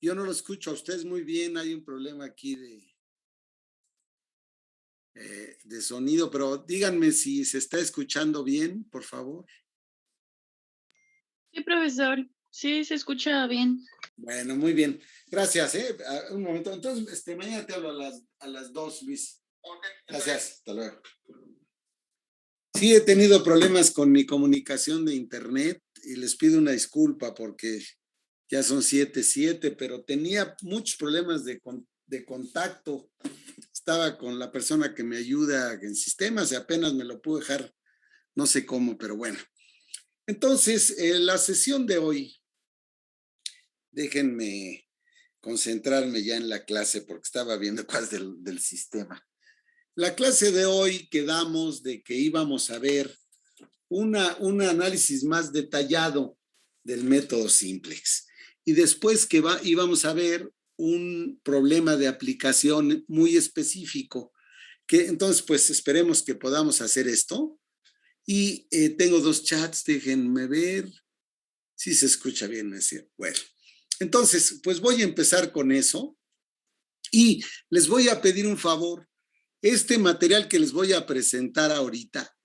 Yo no lo escucho a ustedes muy bien, hay un problema aquí de sonido, pero díganme si se está escuchando bien, por favor. Sí, profesor. Sí, se escucha bien. Bueno, muy bien. Gracias, ¿eh? Un momento. Entonces, mañana te hablo a las 2, Luis. Gracias. Hasta luego. Sí, he tenido problemas con mi comunicación de internet y les pido una disculpa porque ya son 7:07, pero tenía muchos problemas de contacto. Estaba con la persona que me ayuda en sistemas y apenas me lo pude dejar, no sé cómo, pero bueno. Entonces, la sesión de hoy, déjenme concentrarme ya en la clase porque estaba viendo cosas del sistema. La clase de hoy quedamos de que íbamos a ver un análisis más detallado del método simplex. Y después íbamos a ver un problema de aplicación muy específico, que entonces pues esperemos que podamos hacer esto. Y tengo dos chats, déjenme ver si se escucha bien. Bueno, entonces pues voy a empezar con eso y les voy a pedir un favor. Este material que les voy a presentar ahorita,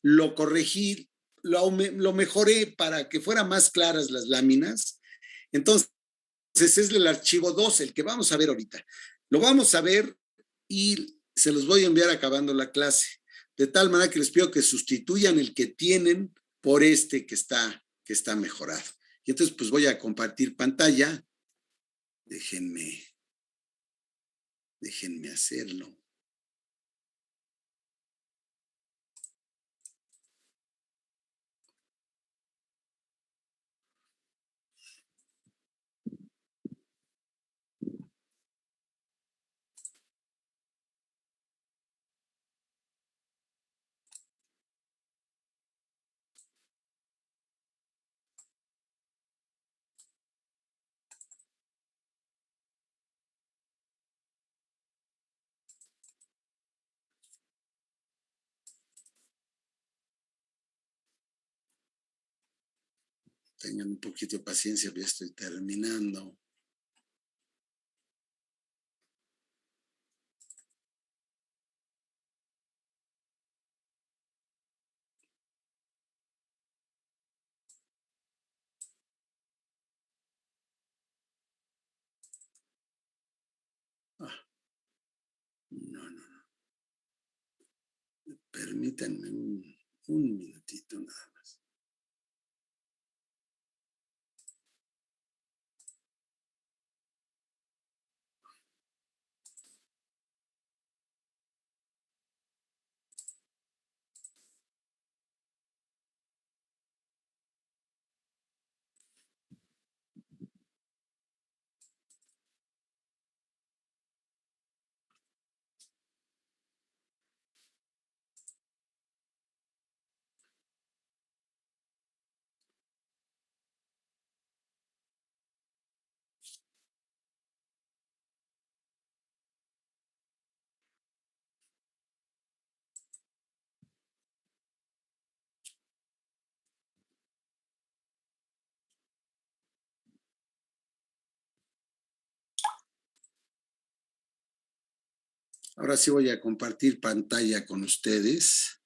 lo corregí, lo mejoré para que fueran más claras las láminas. Entonces, es el archivo 2, el que vamos a ver ahorita. Lo vamos a ver y se los voy a enviar acabando la clase. De tal manera que les pido que sustituyan el que tienen por este que está mejorado. Y entonces, pues voy a compartir pantalla. Déjenme hacerlo. Tengan un poquito de paciencia, ya estoy terminando. Ah, no. Permítanme un minutito nada más. Ahora sí voy a compartir pantalla con ustedes.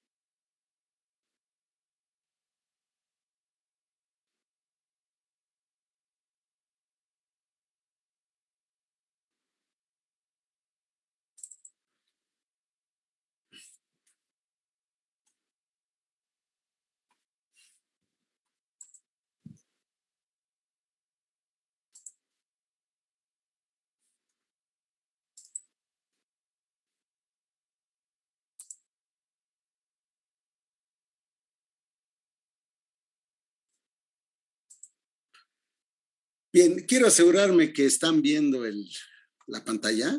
Bien, quiero asegurarme que están viendo la pantalla.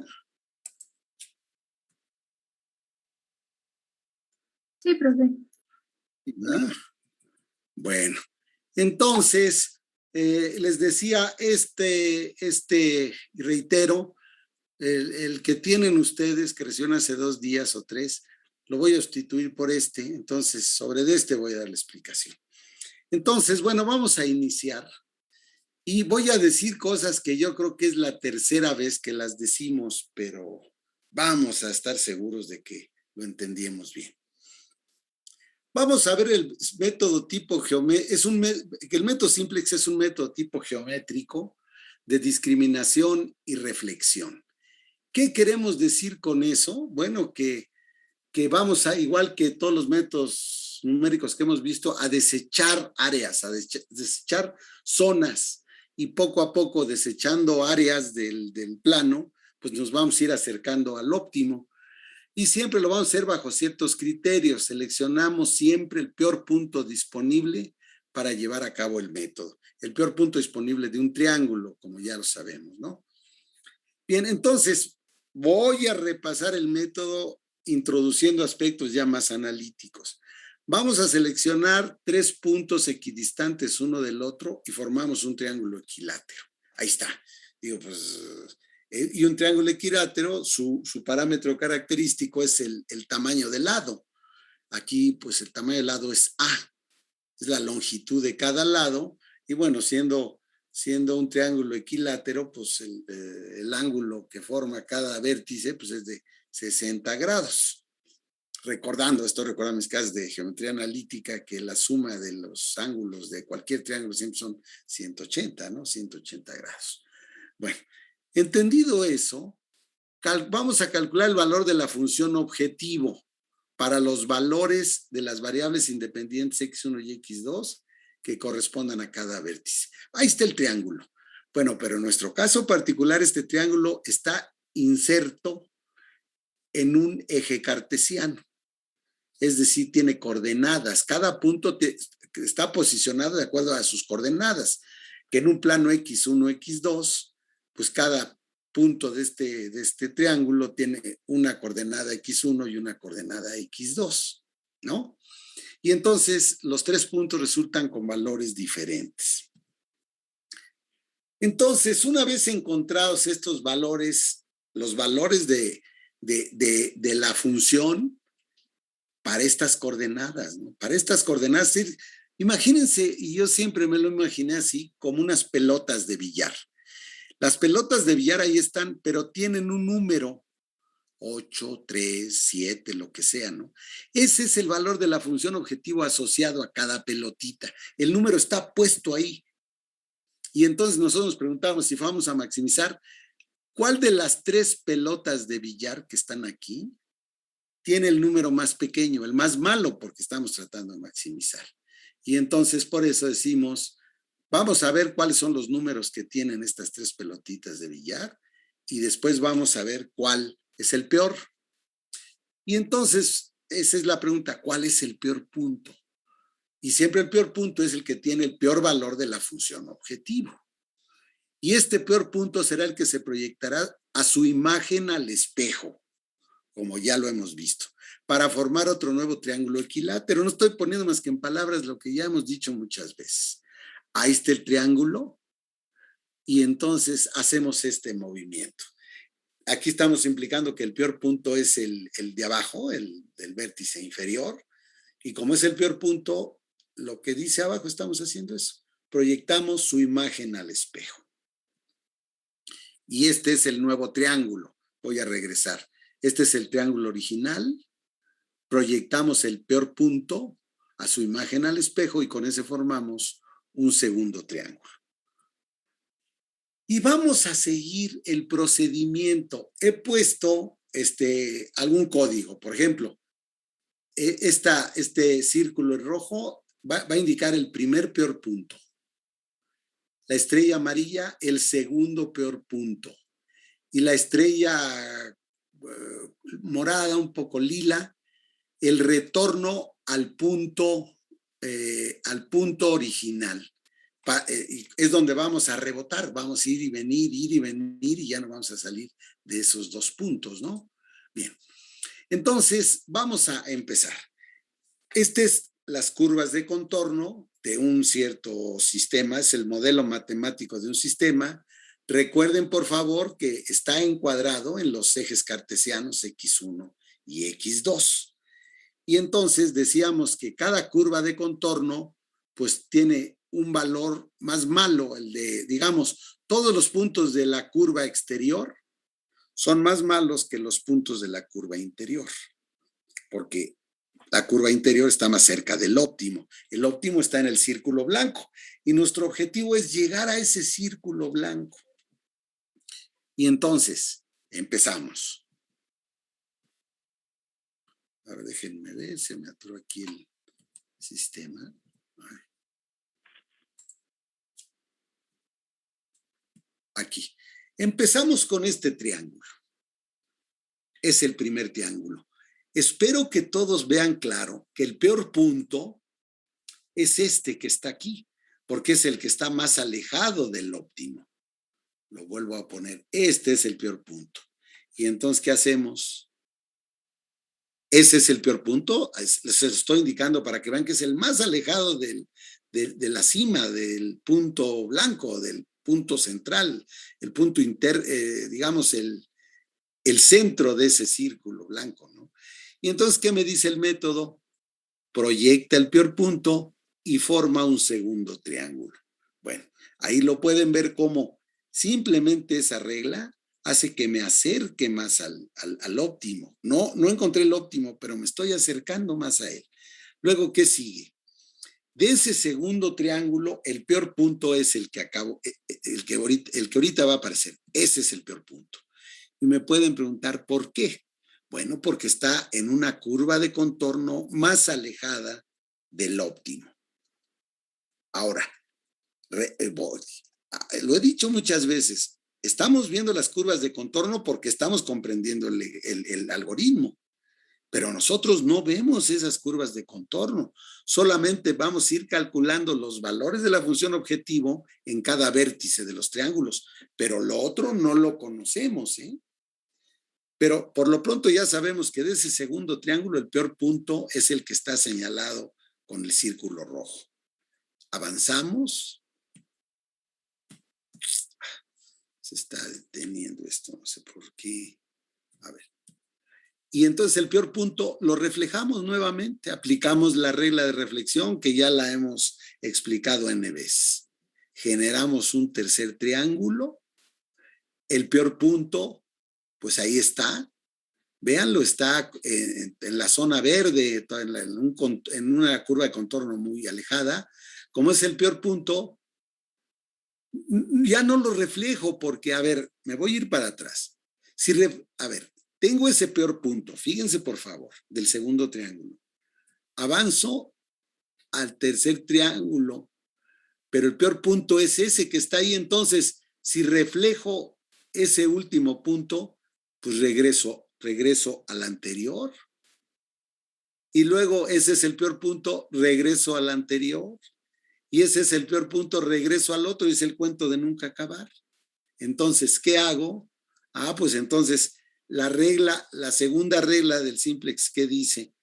Sí, profe. ¿Verdad? Bueno, entonces, les decía, reitero, el que tienen ustedes, que recibieron hace 2 días o 3, lo voy a sustituir por entonces sobre este voy a dar la explicación. Entonces, bueno, vamos a iniciar y voy a decir cosas que yo creo que es la tercera vez que las decimos, pero vamos a estar seguros de que lo entendíamos bien. Vamos a ver el método tipo geométrico. El método simplex es un método tipo geométrico de discriminación y reflexión. ¿Qué queremos decir con eso? Bueno, que vamos a, igual que todos los métodos numéricos que hemos visto, a desechar áreas, a desechar zonas, y poco a poco desechando áreas del plano, pues nos vamos a ir acercando al óptimo. Y siempre lo vamos a hacer bajo ciertos criterios. Seleccionamos siempre el peor punto disponible para llevar a cabo el método. El peor punto disponible de un triángulo, como ya lo sabemos, ¿no? Bien, entonces voy a repasar el método introduciendo aspectos ya más analíticos. Vamos a seleccionar 3 puntos equidistantes uno del otro y formamos un triángulo equilátero. Ahí está. Digo, pues, y un triángulo equilátero, su parámetro característico es el tamaño del lado. Aquí, pues, el tamaño del lado es A, es la longitud de cada lado, y bueno, siendo un triángulo equilátero, pues el ángulo que forma cada vértice, pues es de 60 grados. Estoy recordando mis clases de geometría analítica, que la suma de los ángulos de cualquier triángulo siempre son 180, ¿no? 180 grados. Bueno, entendido eso, vamos a calcular el valor de la función objetivo para los valores de las variables independientes x1 y x2 que correspondan a cada vértice. Ahí está el triángulo. Bueno, pero en nuestro caso particular, este triángulo está inserto en un eje cartesiano. Es decir, tiene coordenadas. Cada punto está posicionado de acuerdo a sus coordenadas, que en un plano x1, x2, pues cada punto de este triángulo tiene una coordenada x1 y una coordenada x2, ¿no? Y entonces los 3 puntos resultan con valores diferentes. Entonces, una vez encontrados estos valores, los valores de la función para estas coordenadas, ¿no? Para estas coordenadas, imagínense, y yo siempre me lo imaginé así, como unas pelotas de billar. Las pelotas de billar ahí están, pero tienen un número, 8, 3, 7, lo que sea, ¿no? Ese es el valor de la función objetivo asociado a cada pelotita. El número está puesto ahí. Y entonces nosotros nos preguntamos si vamos a maximizar, ¿cuál de las 3 pelotas de billar que están aquí tiene el número más pequeño, el más malo, porque estamos tratando de maximizar? Y entonces por eso decimos, vamos a ver cuáles son los números que tienen estas 3 pelotitas de billar y después vamos a ver cuál es el peor. Y entonces esa es la pregunta, ¿cuál es el peor punto? Y siempre el peor punto es el que tiene el peor valor de la función objetivo. Y este peor punto será el que se proyectará a su imagen al espejo, como ya lo hemos visto, para formar otro nuevo triángulo equilátero. No estoy poniendo más que en palabras lo que ya hemos dicho muchas veces. Ahí está el triángulo y entonces hacemos este movimiento. Aquí estamos implicando que el peor punto es el de abajo, el del vértice inferior, y como es el peor punto, lo que dice abajo estamos haciendo eso. Proyectamos su imagen al espejo. Y este es el nuevo triángulo. Voy a regresar. Este es el triángulo original. Proyectamos el peor punto a su imagen al espejo y con ese formamos un segundo triángulo. Y vamos a seguir el procedimiento. He puesto algún código. Por ejemplo, este círculo en rojo va a indicar el primer peor punto. La estrella amarilla, el segundo peor punto. Y la estrella morada, un poco lila, el retorno al punto original. Es donde vamos a rebotar, vamos a ir y venir, y ya no vamos a salir de esos 2 puntos, ¿no? Bien, entonces vamos a empezar. Estas es las curvas de contorno de un cierto sistema, es el modelo matemático de un sistema. Recuerden, por favor, que está encuadrado en los ejes cartesianos x1 y x2. Y entonces decíamos que cada curva de contorno pues tiene un valor más malo, el de, digamos, todos los puntos de la curva exterior son más malos que los puntos de la curva interior, porque la curva interior está más cerca del óptimo. El óptimo está en el círculo blanco y nuestro objetivo es llegar a ese círculo blanco. Y entonces, empezamos. A ver, déjenme ver, se me atoró aquí el sistema. Aquí. Empezamos con este triángulo. Es el primer triángulo. Espero que todos vean claro que el peor punto es este que está aquí, porque es el que está más alejado del óptimo. Lo vuelvo a poner. Este es el peor punto. Y entonces, ¿qué hacemos? Ese es el peor punto. Les estoy indicando para que vean que es el más alejado de la cima, del punto blanco, del punto central, el punto digamos, el centro de ese círculo blanco, ¿no? Y entonces, ¿qué me dice el método? Proyecta el peor punto y forma un segundo triángulo. Bueno, ahí lo pueden ver como simplemente esa regla hace que me acerque más al óptimo. No encontré el óptimo, pero me estoy acercando más a él. Luego, ¿qué sigue? De ese segundo triángulo, el peor punto es el que acabo, el que ahorita va a aparecer. Ese es el peor punto. Y me pueden preguntar, ¿por qué? Bueno, porque está en una curva de contorno más alejada del óptimo. Ahora, lo he dicho muchas veces, estamos viendo las curvas de contorno porque estamos comprendiendo el algoritmo, pero nosotros no vemos esas curvas de contorno, solamente vamos a ir calculando los valores de la función objetivo en cada vértice de los triángulos, pero lo otro no lo conocemos, ¿eh? Pero por lo pronto ya sabemos que de ese segundo triángulo el peor punto es el que está señalado con el círculo rojo. Avanzamos. Se está deteniendo esto, no sé por qué. A ver. Y entonces el peor punto lo reflejamos nuevamente, aplicamos la regla de reflexión que ya la hemos explicado N veces. Generamos un tercer triángulo. El peor punto, pues ahí está. Véanlo, está en la zona verde, en una curva de contorno muy alejada. Como es el peor punto, ya no lo reflejo porque, a ver, me voy a ir para atrás. A ver, tengo ese peor punto, fíjense por favor, del segundo triángulo. Avanzo al tercer triángulo, pero el peor punto es ese que está ahí. Entonces, si reflejo ese último punto, pues regreso al anterior. Y luego ese es el peor punto, regreso al anterior. Y ese es el peor punto, regreso al otro, y es el cuento de nunca acabar. Entonces, ¿qué hago? Pues entonces la segunda regla del simplex, ¿qué dice?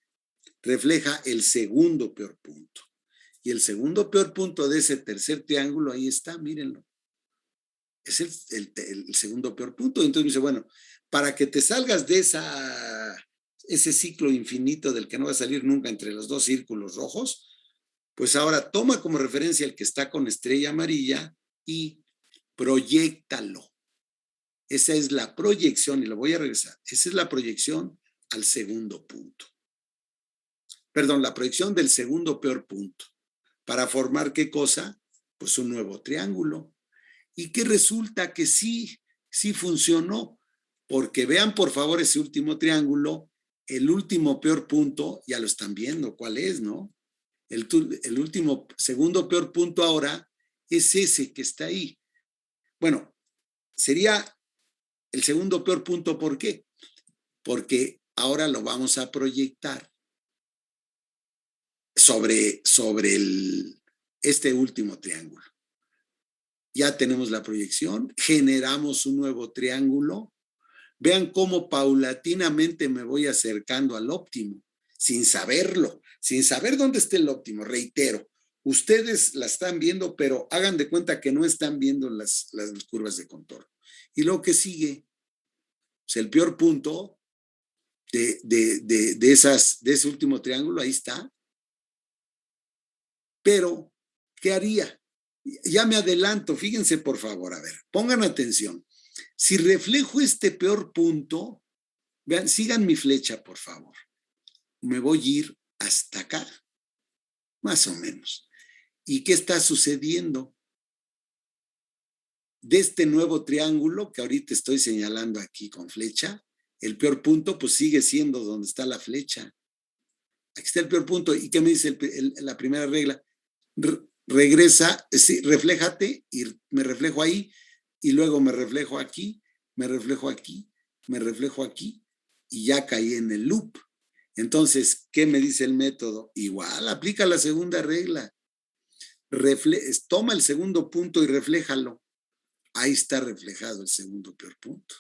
Refleja el segundo peor punto. Y el segundo peor punto de ese tercer triángulo, ahí está, mírenlo. Es el segundo peor punto. Entonces me dice, bueno, para que te salgas de ese ciclo infinito del que no va a salir nunca entre los dos círculos rojos, pues ahora toma como referencia el que está con estrella amarilla y proyéctalo. Esa es la proyección, y lo voy a regresar. Esa es la proyección al segundo punto. Perdón, la proyección del segundo peor punto. ¿Para formar qué cosa? Pues un nuevo triángulo. Y que resulta que sí funcionó. Porque vean por favor ese último triángulo, el último peor punto, ya lo están viendo cuál es, ¿no? El último, segundo peor punto ahora es ese que está ahí. Bueno, sería el segundo peor punto, ¿por qué? Porque ahora lo vamos a proyectar sobre este último triángulo. Ya tenemos la proyección, generamos un nuevo triángulo. Vean cómo paulatinamente me voy acercando al óptimo, sin saberlo, sin saber dónde está el óptimo. Reitero, ustedes la están viendo, pero hagan de cuenta que no están viendo las curvas de contorno. Y lo que sigue, pues el peor punto de ese último triángulo, ahí está. Pero ¿qué haría? Ya me adelanto, fíjense por favor, a ver, pongan atención. Si reflejo este peor punto, vean, sigan mi flecha, por favor. Me voy a ir hasta acá, más o menos. ¿Y qué está sucediendo? De este nuevo triángulo que ahorita estoy señalando aquí con flecha, el peor punto pues sigue siendo donde está la flecha. Aquí está el peor punto. ¿Y qué me dice la primera regla? Regresa, sí, refléjate y me reflejo ahí y luego me reflejo aquí, me reflejo aquí, me reflejo aquí y ya caí en el loop. Entonces, ¿qué me dice el método? Igual, aplica la segunda regla. Toma el segundo punto y refléjalo. Ahí está reflejado el segundo peor punto.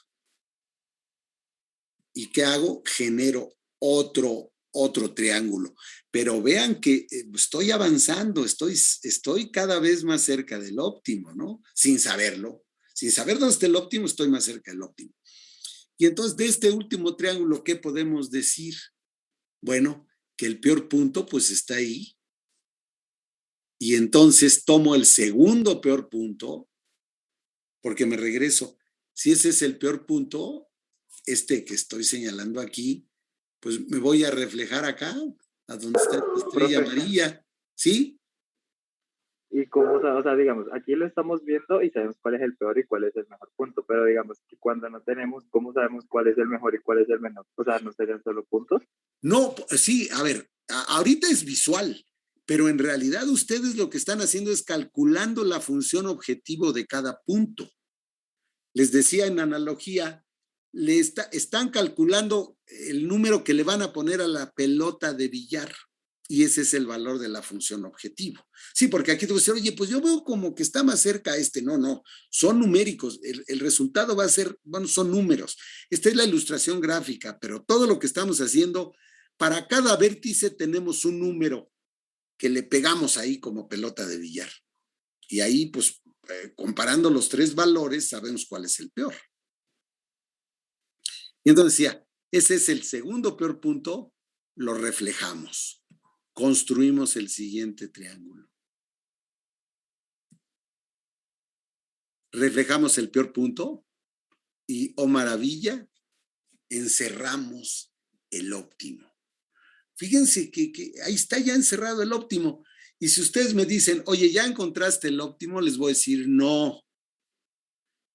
¿Y qué hago? Genero otro triángulo. Pero vean que estoy avanzando, estoy cada vez más cerca del óptimo, ¿no? Sin saberlo. Sin saber dónde está el óptimo, estoy más cerca del óptimo. Y entonces, de este último triángulo, ¿qué podemos decir? Bueno, que el peor punto, pues está ahí. Y entonces tomo el segundo peor punto, porque me regreso. Si ese es el peor punto, este que estoy señalando aquí, pues me voy a reflejar acá, a donde está la estrella amarilla, ¿sí? Y cómo, o sea, digamos, aquí lo estamos viendo y sabemos cuál es el peor y cuál es el mejor punto, pero digamos que cuando no tenemos, ¿cómo sabemos cuál es el mejor y cuál es el menor? O sea, ¿no serían solo puntos? No, sí, a ver, ahorita es visual, pero en realidad ustedes lo que están haciendo es calculando la función objetivo de cada punto. Les decía en analogía, están calculando el número que le van a poner a la pelota de billar y ese es el valor de la función objetivo. Sí, porque aquí te voy a decir, oye, pues yo veo como que está más cerca este. No, son numéricos. El resultado va a ser, bueno, son números. Esta es la ilustración gráfica, pero todo lo que estamos haciendo, para cada vértice tenemos un número que le pegamos ahí como pelota de billar. Y ahí, pues, comparando los tres valores, sabemos cuál es el peor. Y entonces decía, ese es el segundo peor punto, lo reflejamos. Construimos el siguiente triángulo. Reflejamos el peor punto y, oh maravilla, encerramos el óptimo. Fíjense que ahí está ya encerrado el óptimo. Y si ustedes me dicen, oye, ¿ya encontraste el óptimo? Les voy a decir, no,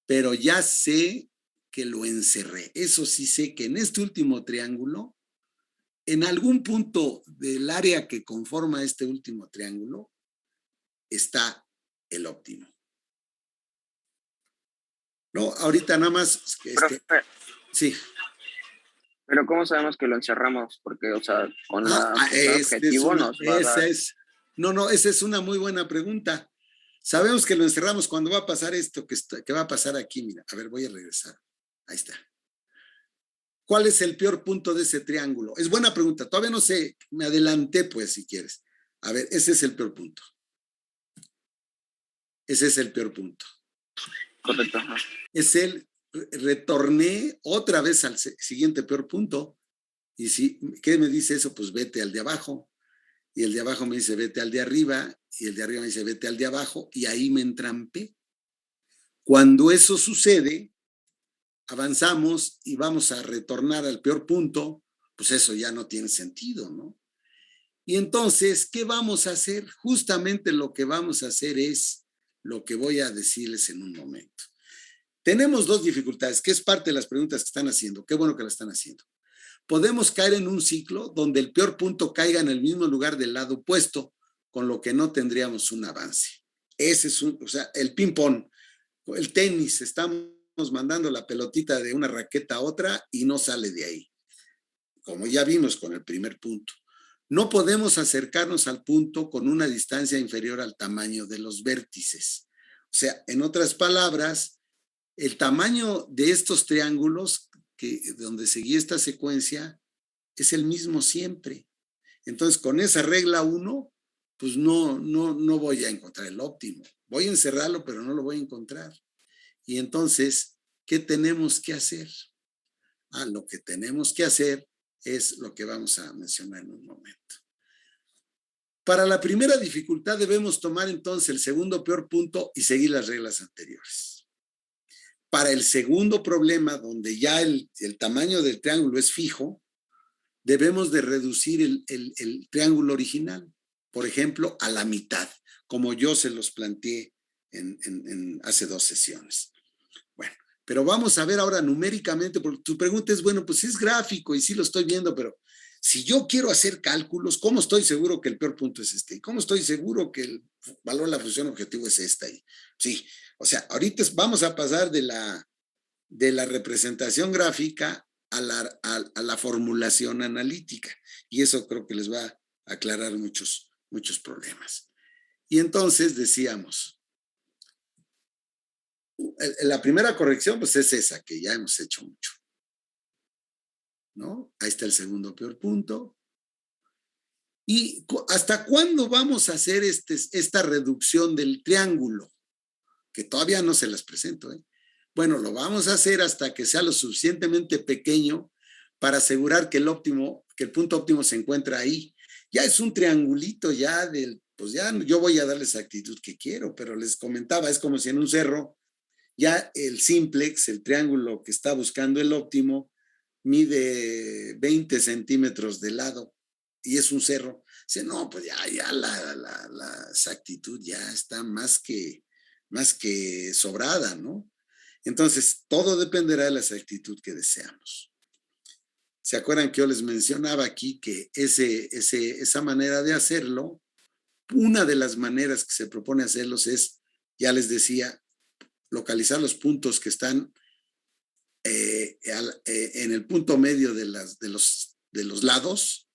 pero ya sé que lo encerré. Eso sí sé que en este último triángulo, en algún punto del área que conforma este último triángulo, está el óptimo. No, ahorita nada más. Sí. Pero ¿cómo sabemos que lo encerramos? Porque, o sea, con la objetivo nos va a dar... Esa es una muy buena pregunta. Sabemos que lo encerramos cuando va a pasar esto que va a pasar aquí. Mira, a ver, voy a regresar. Ahí está. ¿Cuál es el peor punto de ese triángulo? Es buena pregunta. Todavía no sé. Me adelanté, pues, si quieres. A ver, ese es el peor punto. Ese es el peor punto. Correcto. Retorné otra vez al siguiente peor punto. Y si, ¿qué me dice eso? Pues vete al de abajo. Y el de abajo me dice vete al de arriba. Y el de arriba me dice vete al de abajo. Y ahí me entrampé. Cuando eso sucede, avanzamos y vamos a retornar al peor punto, pues eso ya no tiene sentido, ¿no? Y entonces, ¿qué vamos a hacer? Justamente lo que vamos a hacer es lo que voy a decirles en un momento. Tenemos dos dificultades, que es parte de las preguntas que están haciendo. Qué bueno que la están haciendo. Podemos caer en un ciclo donde el peor punto caiga en el mismo lugar del lado opuesto, con lo que no tendríamos un avance. Ese es o sea, el ping-pong, el tenis, estamos mandando la pelotita de una raqueta a otra y no sale de ahí, como ya vimos con el primer punto. No podemos acercarnos al punto con una distancia inferior al tamaño de los vértices. O sea, en otras palabras, el tamaño de estos triángulos donde seguí esta secuencia es el mismo siempre. Entonces, con esa regla 1, pues no voy a encontrar el óptimo. Voy a encerrarlo, pero no lo voy a encontrar. Y entonces, ¿qué tenemos que hacer? Lo que tenemos que hacer es lo que vamos a mencionar en un momento. Para la primera dificultad debemos tomar entonces el segundo peor punto y seguir las reglas anteriores. Para el segundo problema, donde ya el tamaño del triángulo es fijo, debemos de reducir el triángulo original, por ejemplo, a la mitad, como yo se los planteé hace 2 sesiones. Bueno, pero vamos a ver ahora numéricamente, porque tu pregunta es, bueno, pues es gráfico y sí lo estoy viendo, pero si yo quiero hacer cálculos, ¿cómo estoy seguro que el peor punto es este? ¿Cómo estoy seguro que el valor de la función objetivo es esta? Sí, o sea, ahorita vamos a pasar de la representación gráfica a la formulación analítica, y eso creo que les va a aclarar muchos problemas. Y entonces decíamos, la primera corrección pues es esa, que ya hemos hecho mucho, ¿no? Ahí está el segundo peor punto. ¿Y hasta cuándo vamos a hacer esta reducción del triángulo? Que todavía no se las presento, ¿eh? Bueno, lo vamos a hacer hasta que sea lo suficientemente pequeño para asegurar que el punto óptimo se encuentra ahí. Ya es un triangulito ya pues ya yo voy a darle esa actitud que quiero, pero les comentaba, es como si en un cerro ya el simplex, el triángulo que está buscando el óptimo, mide 20 centímetros de lado y es un cerro. Dice, no, pues ya la exactitud ya está más que sobrada, ¿no? Entonces, todo dependerá de la exactitud que deseamos. ¿Se acuerdan que yo les mencionaba aquí que esa manera de hacerlo, una de las maneras que se propone hacerlos es, ya les decía, localizar los puntos que están en el punto medio de los lados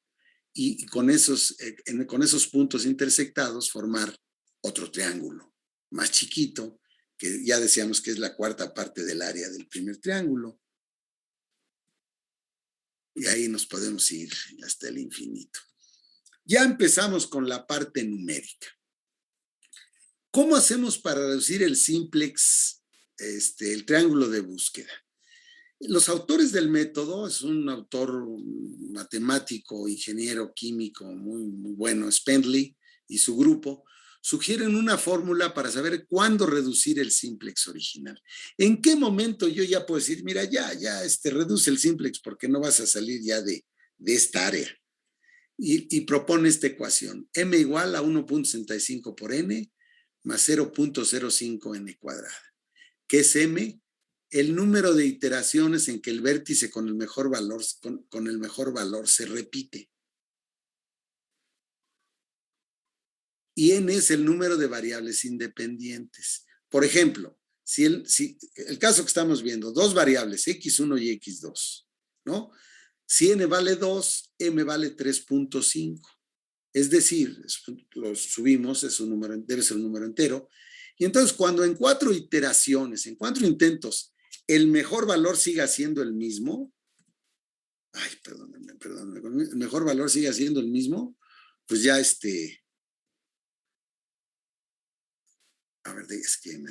y con esos puntos intersectados formar otro triángulo más chiquito, que ya decíamos que es la cuarta parte del área del primer triángulo. Y ahí nos podemos ir hasta el infinito. Ya empezamos con la parte numérica. ¿Cómo hacemos para reducir el simplex, el triángulo de búsqueda? Los autores del método, es un autor matemático, ingeniero químico muy, muy bueno, Spendley y su grupo, sugieren una fórmula para saber cuándo reducir el simplex original. ¿En qué momento yo ya puedo decir, mira, ya reduce el simplex porque no vas a salir ya de esta área? Y propone esta ecuación, m igual a 1.65 por n más 0.05 n cuadrada. ¿Qué es m? El número de iteraciones en que el vértice con el mejor valor se repite. Y n es el número de variables independientes. Por ejemplo, si el caso que estamos viendo, 2 variables, x1 y x2, ¿no? Si n vale 2, m vale 3.5. Es decir, lo subimos, debe ser un número entero. Y entonces cuando en 4 iteraciones, en 4 intentos, el mejor valor siga siendo el mismo, el mejor valor siga siendo el mismo, pues ya a ver, es que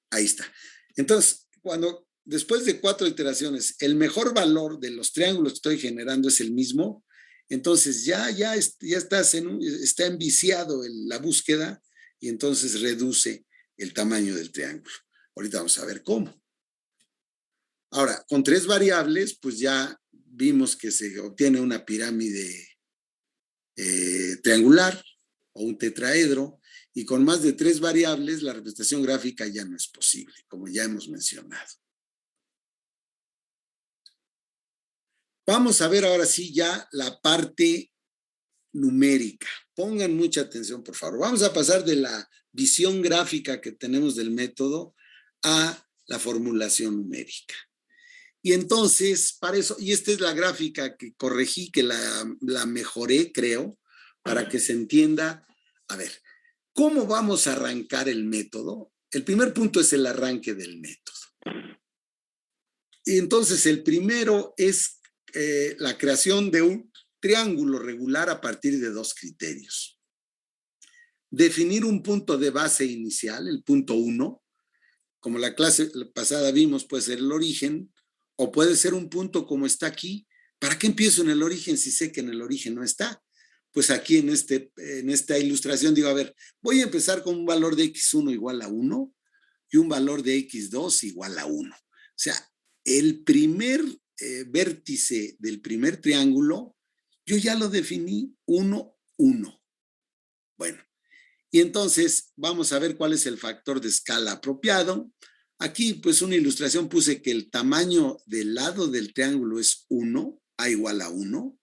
ahí está. Entonces, cuando después de 4 iteraciones, el mejor valor de los triángulos que estoy generando es el mismo, entonces ya está enviciado la búsqueda y entonces reduce el tamaño del triángulo. Ahorita vamos a ver cómo. Ahora, con 3 variables, pues ya vimos que se obtiene una pirámide triangular o un tetraedro, y con más de 3 variables, la representación gráfica ya no es posible, como ya hemos mencionado. Vamos a ver ahora sí ya la parte numérica. Pongan mucha atención, por favor. Vamos a pasar de la visión gráfica que tenemos del método a la formulación numérica. Y entonces, para eso, y esta es la gráfica que corregí, que la mejoré, creo, para que se entienda. A ver, ¿cómo vamos a arrancar el método? El primer punto es el arranque del método. Y entonces, el primero es la creación de un triángulo regular a partir de 2 criterios. Definir un punto de base inicial, el punto 1, como la clase pasada vimos, puede ser el origen, o puede ser un punto como está aquí. ¿Para qué empiezo en el origen si sé que en el origen no está? pues aquí en esta ilustración digo, a ver, voy a empezar con un valor de x1 igual a 1 y un valor de x2 igual a 1. O sea, el primer vértice del primer triángulo, yo ya lo definí 1, 1. Bueno, y entonces vamos a ver cuál es el factor de escala apropiado. Aquí, pues una ilustración puse que el tamaño del lado del triángulo es 1, a igual a 1.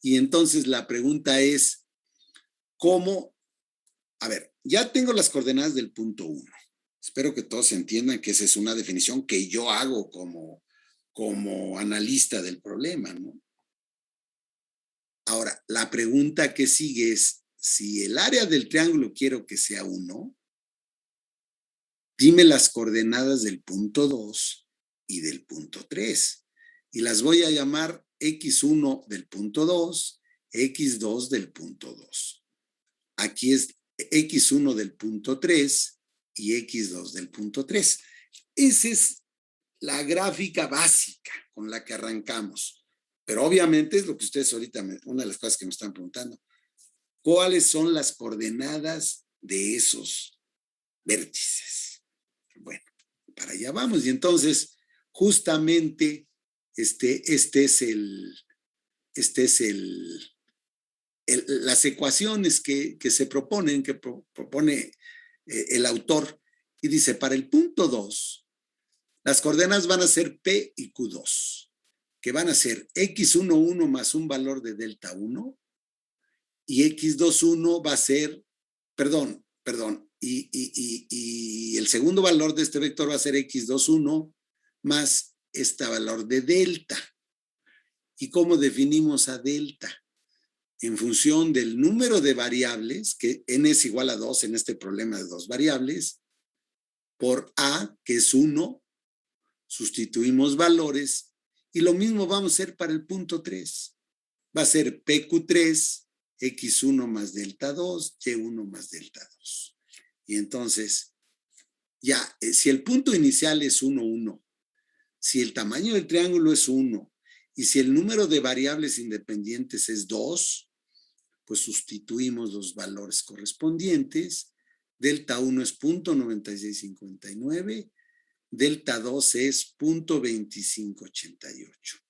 Y entonces la pregunta es, ¿cómo? A ver, ya tengo las coordenadas del punto 1. Espero que todos entiendan que esa es una definición que yo hago como analista del problema, ¿no? Ahora, la pregunta que sigue es, si el área del triángulo quiero que sea 1, dime las coordenadas del punto 2 y del punto 3. Y las voy a llamar x1 del punto 2, x2 del punto 2. Aquí es x1 del punto 3 y x2 del punto 3. Esa es la gráfica básica con la que arrancamos. Pero obviamente es lo que ustedes ahorita, una de las cosas que me están preguntando, ¿cuáles son las coordenadas de esos vértices? Bueno, para allá vamos. Y entonces, justamente, las ecuaciones que se proponen, que propone el autor, y dice, para el punto 2, las coordenadas van a ser P y Q2, que van a ser x11 más un valor de delta 1, y x21 va a ser, perdón, y el segundo valor de este vector va a ser x21 más este valor de delta. ¿Y cómo definimos a delta? En función del número de variables, que n es igual a 2 en este problema de 2 variables, por a, que es 1, sustituimos valores, y lo mismo vamos a hacer para el punto 3. Va a ser PQ3, X1 más delta 2, Y1 más delta 2. Y entonces, ya, si el punto inicial es 1, 1, si el tamaño del triángulo es 1, y si el número de variables independientes es 2, pues sustituimos los valores correspondientes. Delta 1 es 0.9659, delta 2 es 0.2588.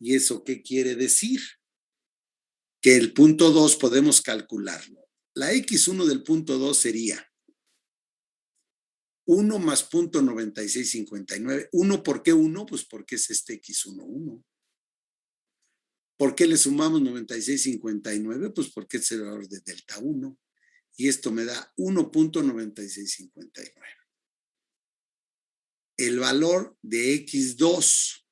¿Y eso qué quiere decir? Que el punto 2 podemos calcularlo. La x1 del punto 2 sería 1 más 0.9659. ¿1 por qué 1? Pues porque es este x1, 1. ¿Por qué le sumamos 9659? Pues porque es el valor de delta 1. Y esto me da 1.9659. El valor de x2,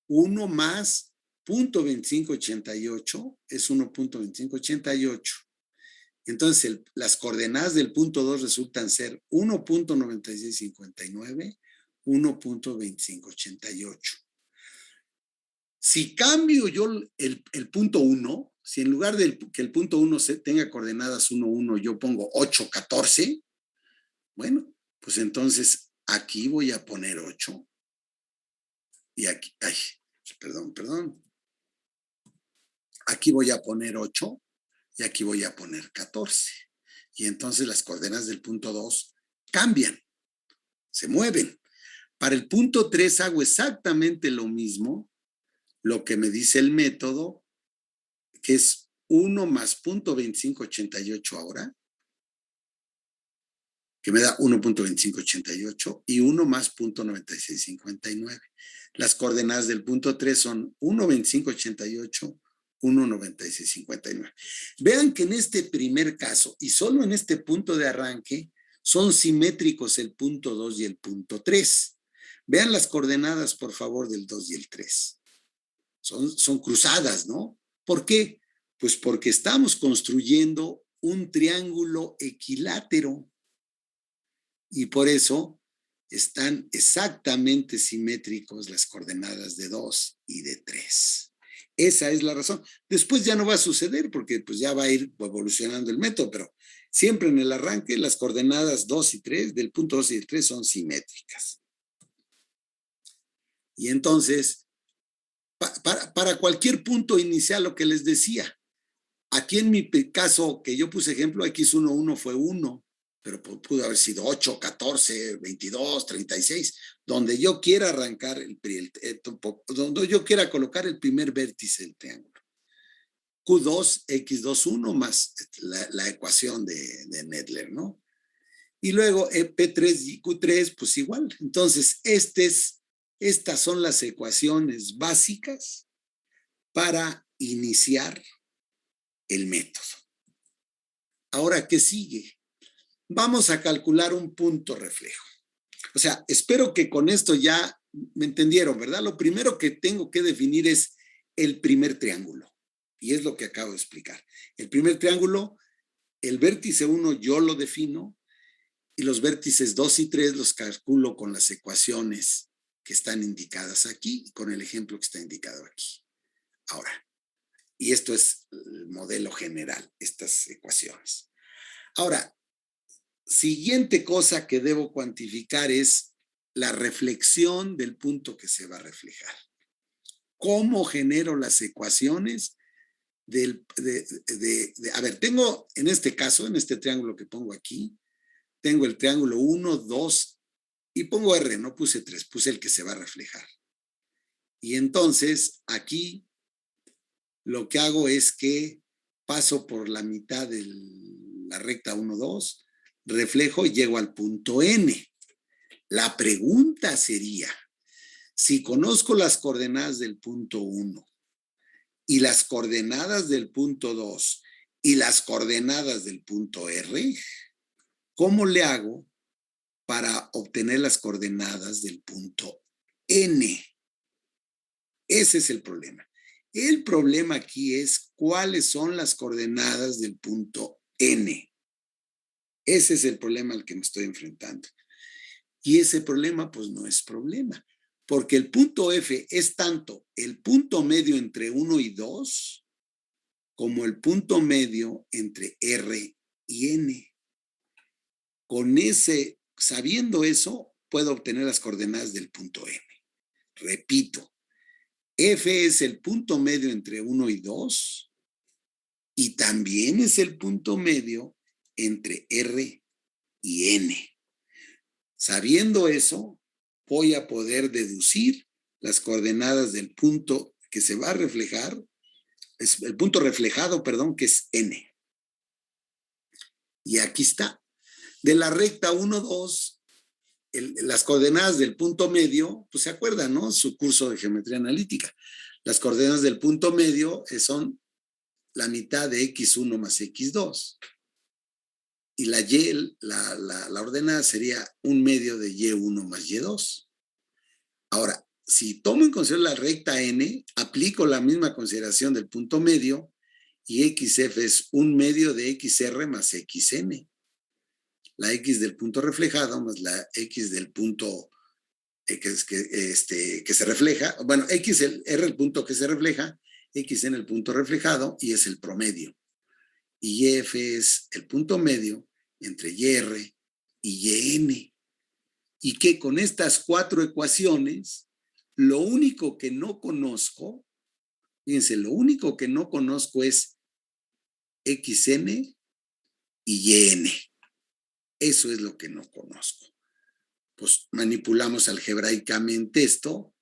1 más 0.2588 es 1.2588. Entonces, las coordenadas del punto 2 resultan ser 1.9659, 1.2588. Si cambio yo el punto 1, si en lugar de que el punto 1 tenga coordenadas 1, 1, yo pongo 8, 14, bueno, pues entonces aquí voy a poner 8. Y aquí, perdón. Aquí voy a poner 8 y aquí voy a poner 14. Y entonces las coordenadas del punto 2 cambian, se mueven. Para el punto 3 hago exactamente lo mismo, lo que me dice el método, que es 1 más 0.2588 ahora, que me da 1.2588, y 1 más 0.9659. Las coordenadas del punto 3 son 1.2588, 1.9659. Vean que en este primer caso, y solo en este punto de arranque, son simétricos el punto 2 y el punto 3. Vean las coordenadas, por favor, del 2 y el 3. Son cruzadas, ¿no? ¿Por qué? Pues porque estamos construyendo un triángulo equilátero. Y por eso están exactamente simétricos las coordenadas de 2 y de 3. Esa es la razón. Después ya no va a suceder porque pues ya va a ir evolucionando el método, pero siempre en el arranque las coordenadas 2 y 3, del punto 2 y el 3 son simétricas. Y entonces, para cualquier punto inicial, lo que les decía, Aquí en mi caso, que yo puse ejemplo, X11 fue 1, pero pudo haber sido 8, 14, 22, 36, donde yo quiera arrancar donde yo quiera colocar el primer vértice del triángulo. Q2, X21 más la ecuación de Nedler, ¿no? Y luego P3 y Q3, pues igual. Entonces, estas son las ecuaciones básicas para iniciar el método. Ahora, ¿qué sigue? Vamos a calcular un punto reflejo. O sea, espero que con esto ya me entendieron, ¿verdad? Lo primero que tengo que definir es el primer triángulo. Y es lo que acabo de explicar. El primer triángulo, el vértice 1 yo lo defino y los vértices 2 y 3 los calculo con las ecuaciones que están indicadas aquí y con el ejemplo que está indicado aquí. Ahora, y esto es el modelo general, estas ecuaciones. Ahora, siguiente cosa que debo cuantificar es la reflexión del punto que se va a reflejar. ¿Cómo genero las ecuaciones? A ver, tengo en este caso, en este triángulo que pongo aquí, tengo el triángulo 1, 2 y pongo R, no puse 3, puse el que se va a reflejar. Y entonces aquí lo que hago es que paso por la mitad de la recta 1, 2, reflejo y llego al punto N. La pregunta sería, si conozco las coordenadas del punto 1 y las coordenadas del punto 2 y las coordenadas del punto R, ¿cómo le hago para obtener las coordenadas del punto N? Ese es el problema. El problema aquí es cuáles son las coordenadas del punto N. Ese es el problema al que me estoy enfrentando. Y ese problema, pues no es problema, porque el punto F es tanto el punto medio entre 1 y 2 como el punto medio entre R y N. Sabiendo eso, puedo obtener las coordenadas del punto N. Repito, F es el punto medio entre 1 y 2 y también es el punto medio entre R y N. Sabiendo eso, voy a poder deducir las coordenadas del punto que se va a reflejar, es el punto reflejado, perdón, que es N. Y aquí está. De la recta 1, 2, las coordenadas del punto medio, pues se acuerdan, ¿no? Su curso de geometría analítica. Las coordenadas del punto medio son la mitad de X1 más X2. Y la Y, la ordenada sería un medio de Y1 más Y2. Ahora, si tomo en consideración la recta N, aplico la misma consideración del punto medio y XF es un medio de XR más XN. La X del punto reflejado más la X del punto que se refleja. Bueno, X, R el punto que se refleja, X en el punto reflejado y es el promedio. Y YF es el punto medio entre YR y YN. Y que con estas 4 ecuaciones, lo único que no conozco, fíjense, lo único que no conozco es XN y YN. Eso es lo que no conozco. Pues manipulamos algebraicamente esto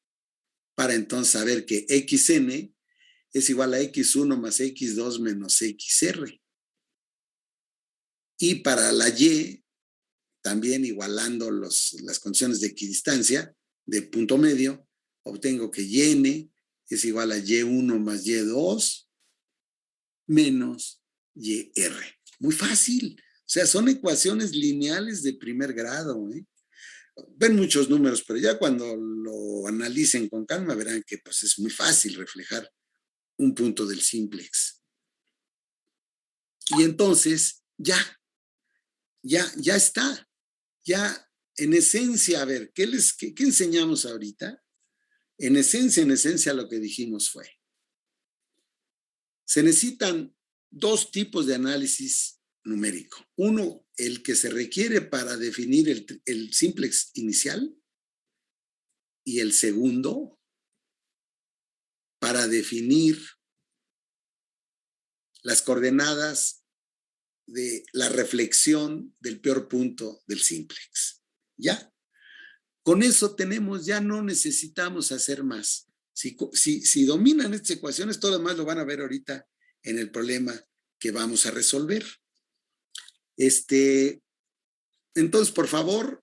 para entonces saber que XN es igual a X1 más X2 menos XR. Y para la Y, también igualando las condiciones de equidistancia de punto medio, obtengo que YN es igual a Y1 más Y2 menos YR. Muy fácil. O sea, son ecuaciones lineales de primer grado, ¿eh? Ven muchos números, pero ya cuando lo analicen con calma verán que pues, es muy fácil reflejar un punto del simplex. Y entonces ya está. Ya en esencia, a ver, ¿qué enseñamos ahorita? En esencia lo que dijimos fue, se necesitan 2 tipos de análisis numérico. Uno, el que se requiere para definir el simplex inicial, y el segundo, para definir las coordenadas de la reflexión del peor punto del simplex. ¿Ya? Con eso tenemos, ya no necesitamos hacer más. Si dominan estas ecuaciones, todo lo demás lo van a ver ahorita en el problema que vamos a resolver. Entonces, por favor,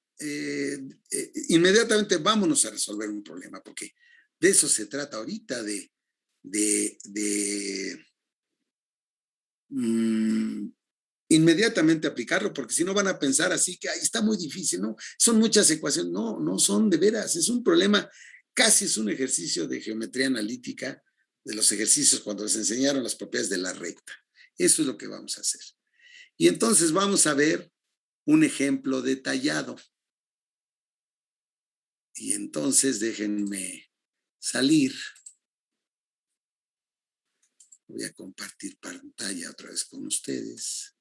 inmediatamente vámonos a resolver un problema, porque de eso se trata ahorita, inmediatamente aplicarlo, porque si no van a pensar así que está muy difícil, ¿no? Son muchas ecuaciones. No, no son de veras, es un problema, casi es un ejercicio de geometría analítica, de los ejercicios cuando les enseñaron las propiedades de la recta. Eso es lo que vamos a hacer. Y entonces vamos a ver un ejemplo detallado. Y entonces déjenme salir. Voy a compartir pantalla otra vez con ustedes.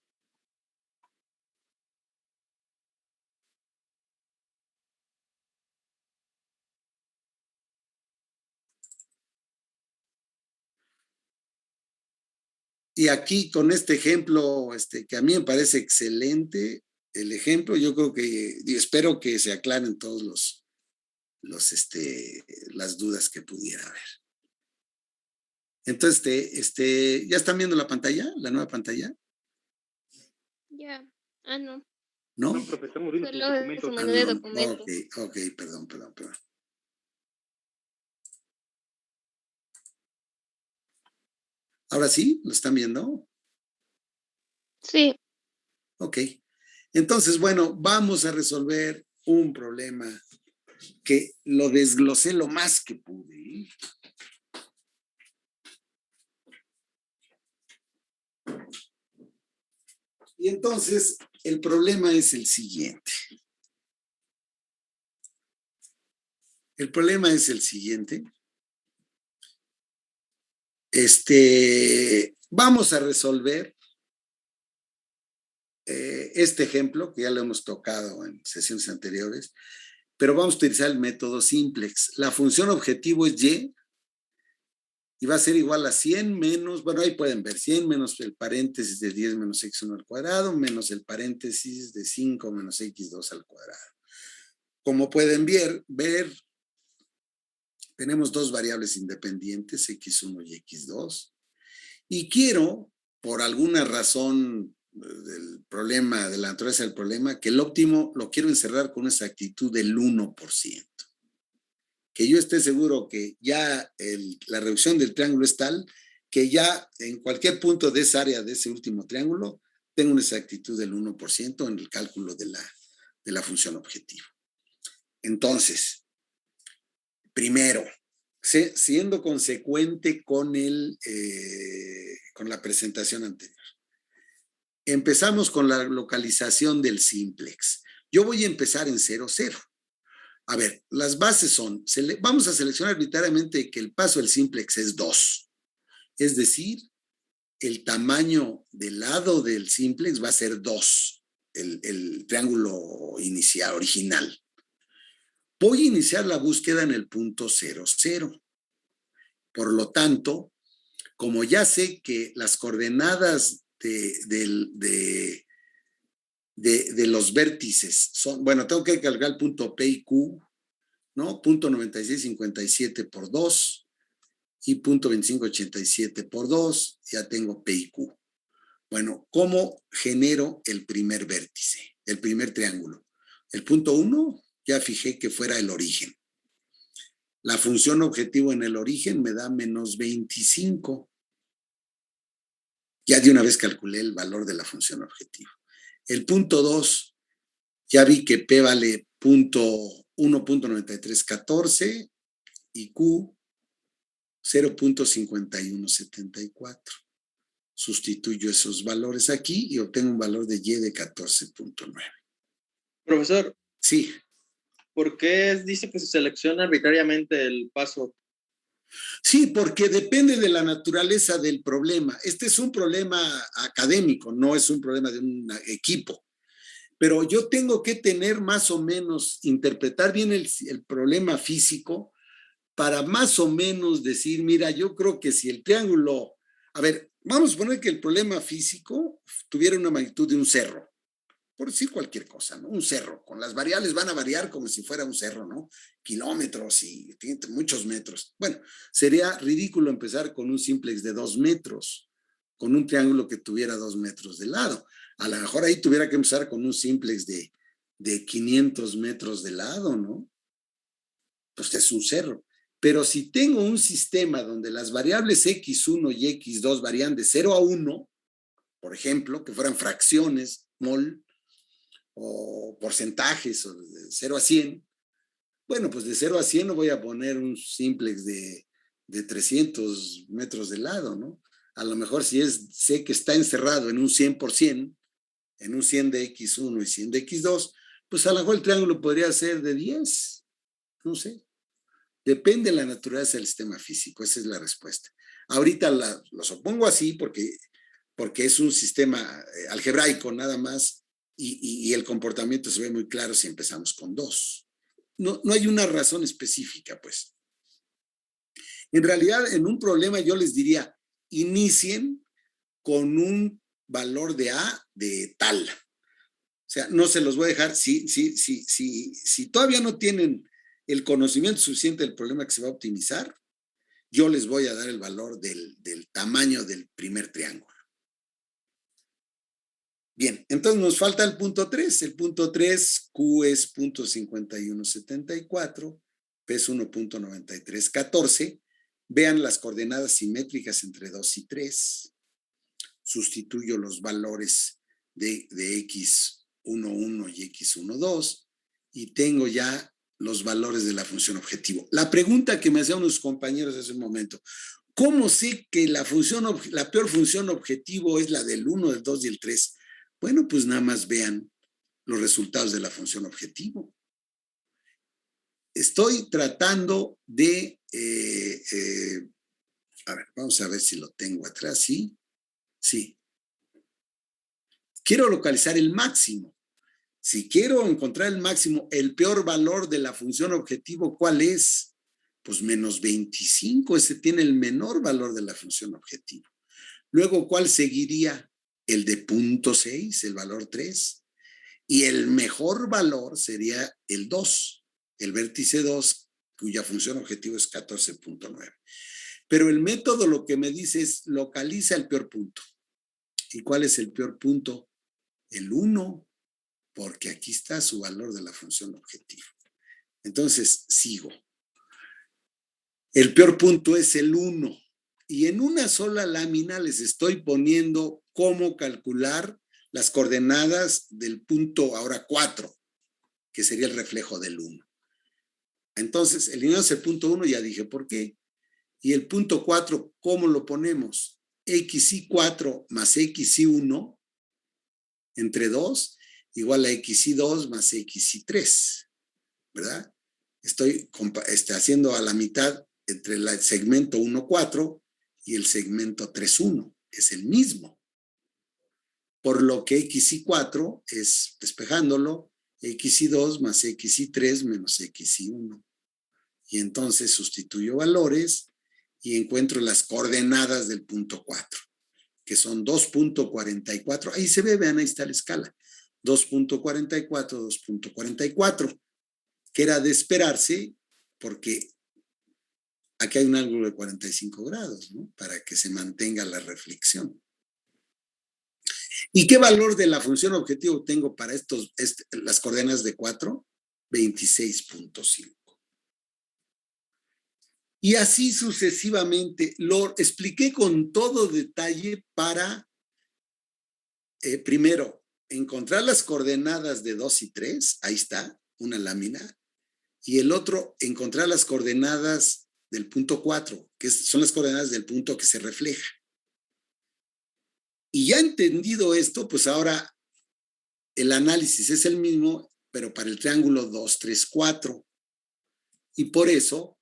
Y aquí con este ejemplo, que a mí me parece excelente, el ejemplo, yo creo que, y espero que se aclaren todos las dudas que pudiera haber. Entonces, ¿ya están viendo la pantalla, la nueva pantalla? Ya, no. ¿No? No, profe, estamos viendo tus Solo documentos. su menú de documentos. Ok, perdón. ¿Ahora sí? ¿Lo están viendo? Sí. Ok. Entonces, bueno, vamos a resolver un problema que lo desglosé lo más que pude. Y entonces, el problema es el siguiente. Vamos a resolver este ejemplo, que ya lo hemos tocado en sesiones anteriores, pero vamos a utilizar el método simplex. La función objetivo es y va a ser igual a 100 menos, bueno, ahí pueden ver, 100 menos el paréntesis de 10 menos x1 al cuadrado, menos el paréntesis de 5 menos x2 al cuadrado. Como pueden ver, tenemos dos variables independientes, x1 y x2, y quiero, por alguna razón del problema, de la naturaleza del problema, que el óptimo lo quiero encerrar con una exactitud del 1%. Que yo esté seguro que ya la reducción del triángulo es tal que ya en cualquier punto de esa área de ese último triángulo tengo una exactitud del 1% en el cálculo de la función objetivo. Entonces, primero, siendo consecuente con la presentación anterior, empezamos con la localización del simplex. Yo voy a empezar en 0, 0. A ver, las bases son, vamos a seleccionar arbitrariamente que el paso del simplex es 2. Es decir, el tamaño del lado del simplex va a ser 2, el triángulo inicial, original. Voy a iniciar la búsqueda en el punto 0, 0. Por lo tanto, como ya sé que las coordenadas de los vértices son, bueno, tengo que calcular el punto P y Q, ¿no? Punto 9657 por 2 y punto 2587 por 2, ya tengo P y Q. Bueno, ¿cómo genero el primer vértice, el primer triángulo? El punto 1, ya fijé que fuera el origen. La función objetivo en el origen me da menos 25. Ya de una vez calculé el valor de la función objetivo. El punto 2, ya vi que P vale 1.9314 y Q 0.5174. Sustituyo esos valores aquí y obtengo un valor de Y de 14.9. Profesor. Sí. ¿Por qué dice que se selecciona arbitrariamente el paso? Sí, porque depende de la naturaleza del problema. Este es un problema académico, no es un problema de un equipo. Pero yo tengo que tener más o menos, interpretar bien el problema físico para más o menos decir, mira, yo creo que si el triángulo, a ver, vamos a poner que el problema físico tuviera una magnitud de un cerro, por decir cualquier cosa, ¿no? Un cerro, con las variables van a variar como si fuera un cerro, ¿no? Kilómetros y muchos metros. Bueno, sería ridículo empezar con un simplex de 2 metros, con un triángulo que tuviera 2 metros de lado. A lo mejor ahí tuviera que empezar con un simplex de 500 metros de lado, ¿no? Pues es un cerro. Pero si tengo un sistema donde las variables x1 y x2 varían de 0 a 1, por ejemplo, que fueran fracciones, mol, o porcentajes, o de 0 a 100, bueno, pues de 0 a 100 no voy a poner un simplex de 300 metros de lado, ¿no? A lo mejor si sé que está encerrado en un 100%, en un 100 de x1 y 100 de x2, pues a lo mejor el triángulo podría ser de 10, no sé. Depende de la naturaleza del sistema físico, esa es la respuesta. Ahorita los opongo así porque es un sistema algebraico nada más y el comportamiento se ve muy claro si empezamos con 2. No hay una razón específica, pues. En realidad, en un problema yo les diría, inicien con un valor de A de tal. O sea, no se los voy a dejar, si todavía no tienen el conocimiento suficiente del problema que se va a optimizar, yo les voy a dar el valor del tamaño del primer triángulo. Bien, entonces nos falta el punto 3. El punto 3, Q es 0.5174, P es 1.9314. Vean las coordenadas simétricas entre 2 y 3. Sustituyo los valores de X11 y X12 y tengo ya los valores de la función objetivo. La pregunta que me hacían unos compañeros hace un momento, ¿cómo sé que la peor función objetivo es la del 1, del 2 y el 3? Bueno, pues nada más vean los resultados de la función objetivo. Estoy tratando de, a ver, vamos a ver si lo tengo atrás, ¿sí? Sí. Quiero localizar el máximo. Si quiero encontrar el máximo, el peor valor de la función objetivo, ¿cuál es? Pues menos 25, ese tiene el menor valor de la función objetivo. Luego, ¿cuál seguiría? El de 0.6, el valor 3. Y el mejor valor sería el 2, el vértice 2, cuya función objetivo es 14.9. Pero el método lo que me dice es localiza el peor punto. ¿Y cuál es el peor punto? El 1, porque aquí está su valor de la función objetivo. Entonces, sigo. El peor punto es el 1. Y en una sola lámina les estoy poniendo cómo calcular las coordenadas del punto ahora 4, que sería el reflejo del 1. Entonces, eliminamos el punto 1, ya dije por qué. Y el punto 4, ¿cómo lo ponemos? XY4 más XY1 entre 2 igual a XY2 más XY3, ¿verdad? Estoy haciendo a la mitad entre el segmento 1,4 y el segmento 3,1. Es el mismo. Por lo que XY4 es, despejándolo, XY2 más XY3 menos XY1. Y entonces sustituyo valores y encuentro las coordenadas del punto 4, que son 2.44. Ahí se ve, vean, ahí está la escala. 2.44, 2.44, que era de esperarse porque aquí hay un ángulo de 45 grados, ¿no? Para que se mantenga la reflexión. ¿Y qué valor de la función objetivo tengo para las coordenadas de 4? 26.5. Y así sucesivamente. Lo expliqué con todo detalle para, primero, encontrar las coordenadas de 2 y 3. Ahí está, una lámina. Y el otro, encontrar las coordenadas del punto 4, que son las coordenadas del punto que se refleja. Y ya entendido esto, pues ahora el análisis es el mismo, pero para el triángulo 2, 3, 4. Y por eso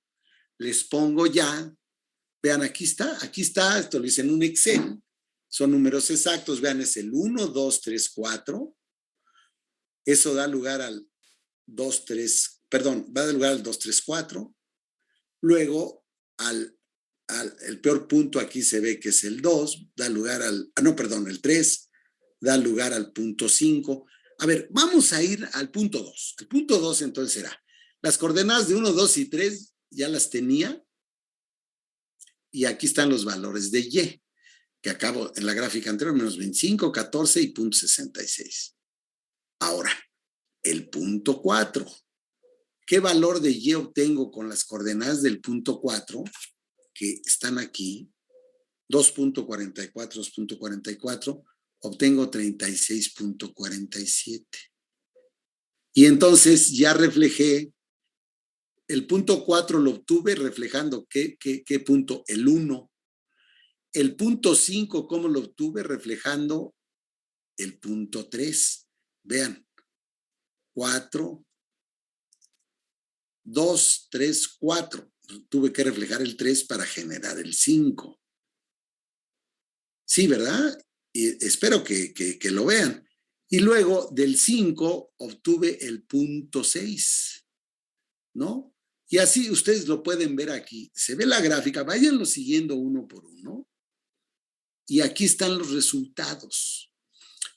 les pongo ya, vean, aquí está, esto lo hice en un Excel, son números exactos, vean, es el 1, 2, 3, 4. Eso da lugar al 2, 3, perdón, va a dar lugar al 2, 3, 4. Luego al el peor punto aquí se ve que es el 2, da lugar el 3, da lugar al punto 5. A ver, vamos a ir al punto 2. El punto 2 entonces será, las coordenadas de 1, 2 y 3 ya las tenía, y aquí están los valores de Y, que acabo en la gráfica anterior, menos 25, 14 y punto 66. Ahora, el punto 4. ¿Qué valor de Y obtengo con las coordenadas del punto 4? Que están aquí, 2.44, 2.44, obtengo 36.47. Y entonces ya reflejé, el punto 4 lo obtuve reflejando, ¿qué punto? El 1. El punto 5, ¿cómo lo obtuve? Reflejando el punto 3. Vean, 4, 2, 3, 4. Tuve que reflejar el 3 para generar el 5. Sí, ¿verdad? Y espero que lo vean. Y luego del 5 obtuve el punto 6, ¿no? Y así ustedes lo pueden ver aquí. Se ve la gráfica, váyanlo siguiendo uno por uno. Y aquí están los resultados.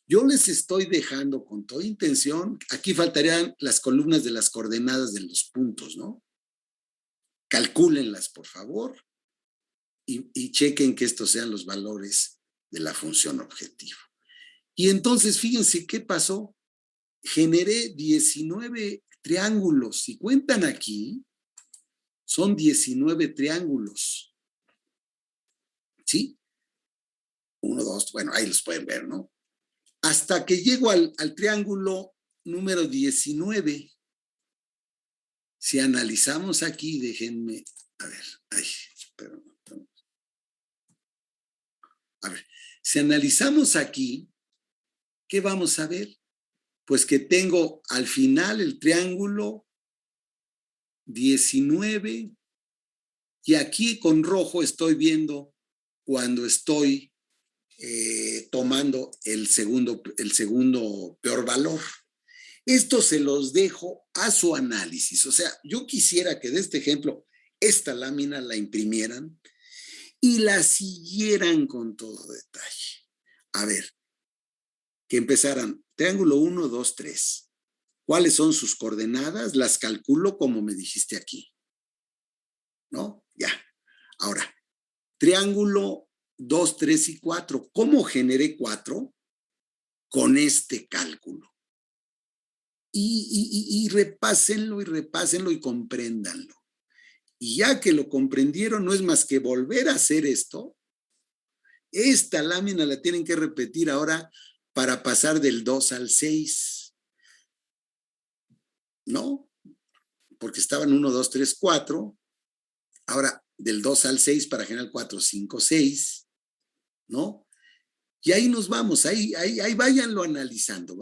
Yo les estoy dejando con toda intención, aquí faltarían las columnas de las coordenadas de los puntos, ¿no? Calcúlenlas, por favor, y chequen que estos sean los valores de la función objetivo. Y entonces, fíjense qué pasó. Generé 19 triángulos. Si cuentan aquí, son 19 triángulos. ¿Sí? 1, 2, bueno, ahí los pueden ver, ¿no? Hasta que llego al triángulo número 19. Si analizamos aquí, déjenme, a ver, perdón. A ver, si analizamos aquí, ¿qué vamos a ver? Pues que tengo al final el triángulo 19 y aquí con rojo estoy viendo cuando estoy tomando el segundo peor valor. Esto se los dejo a su análisis. O sea, yo quisiera que de este ejemplo esta lámina la imprimieran y la siguieran con todo detalle. A ver, que empezaran triángulo 1, 2, 3. ¿Cuáles son sus coordenadas? Las calculo como me dijiste aquí. ¿No? Ya. Ahora, triángulo 2, 3 y 4. ¿Cómo generé 4? Con este cálculo. Y repásenlo y compréndanlo. Y ya que lo comprendieron, no es más que volver a hacer esto. Esta lámina la tienen que repetir ahora para pasar del 2 al 6. ¿No? Porque estaban 1, 2, 3, 4. Ahora del 2 al 6 para generar 4, 5, 6. ¿No? Y ahí nos vamos, ahí váyanlo analizando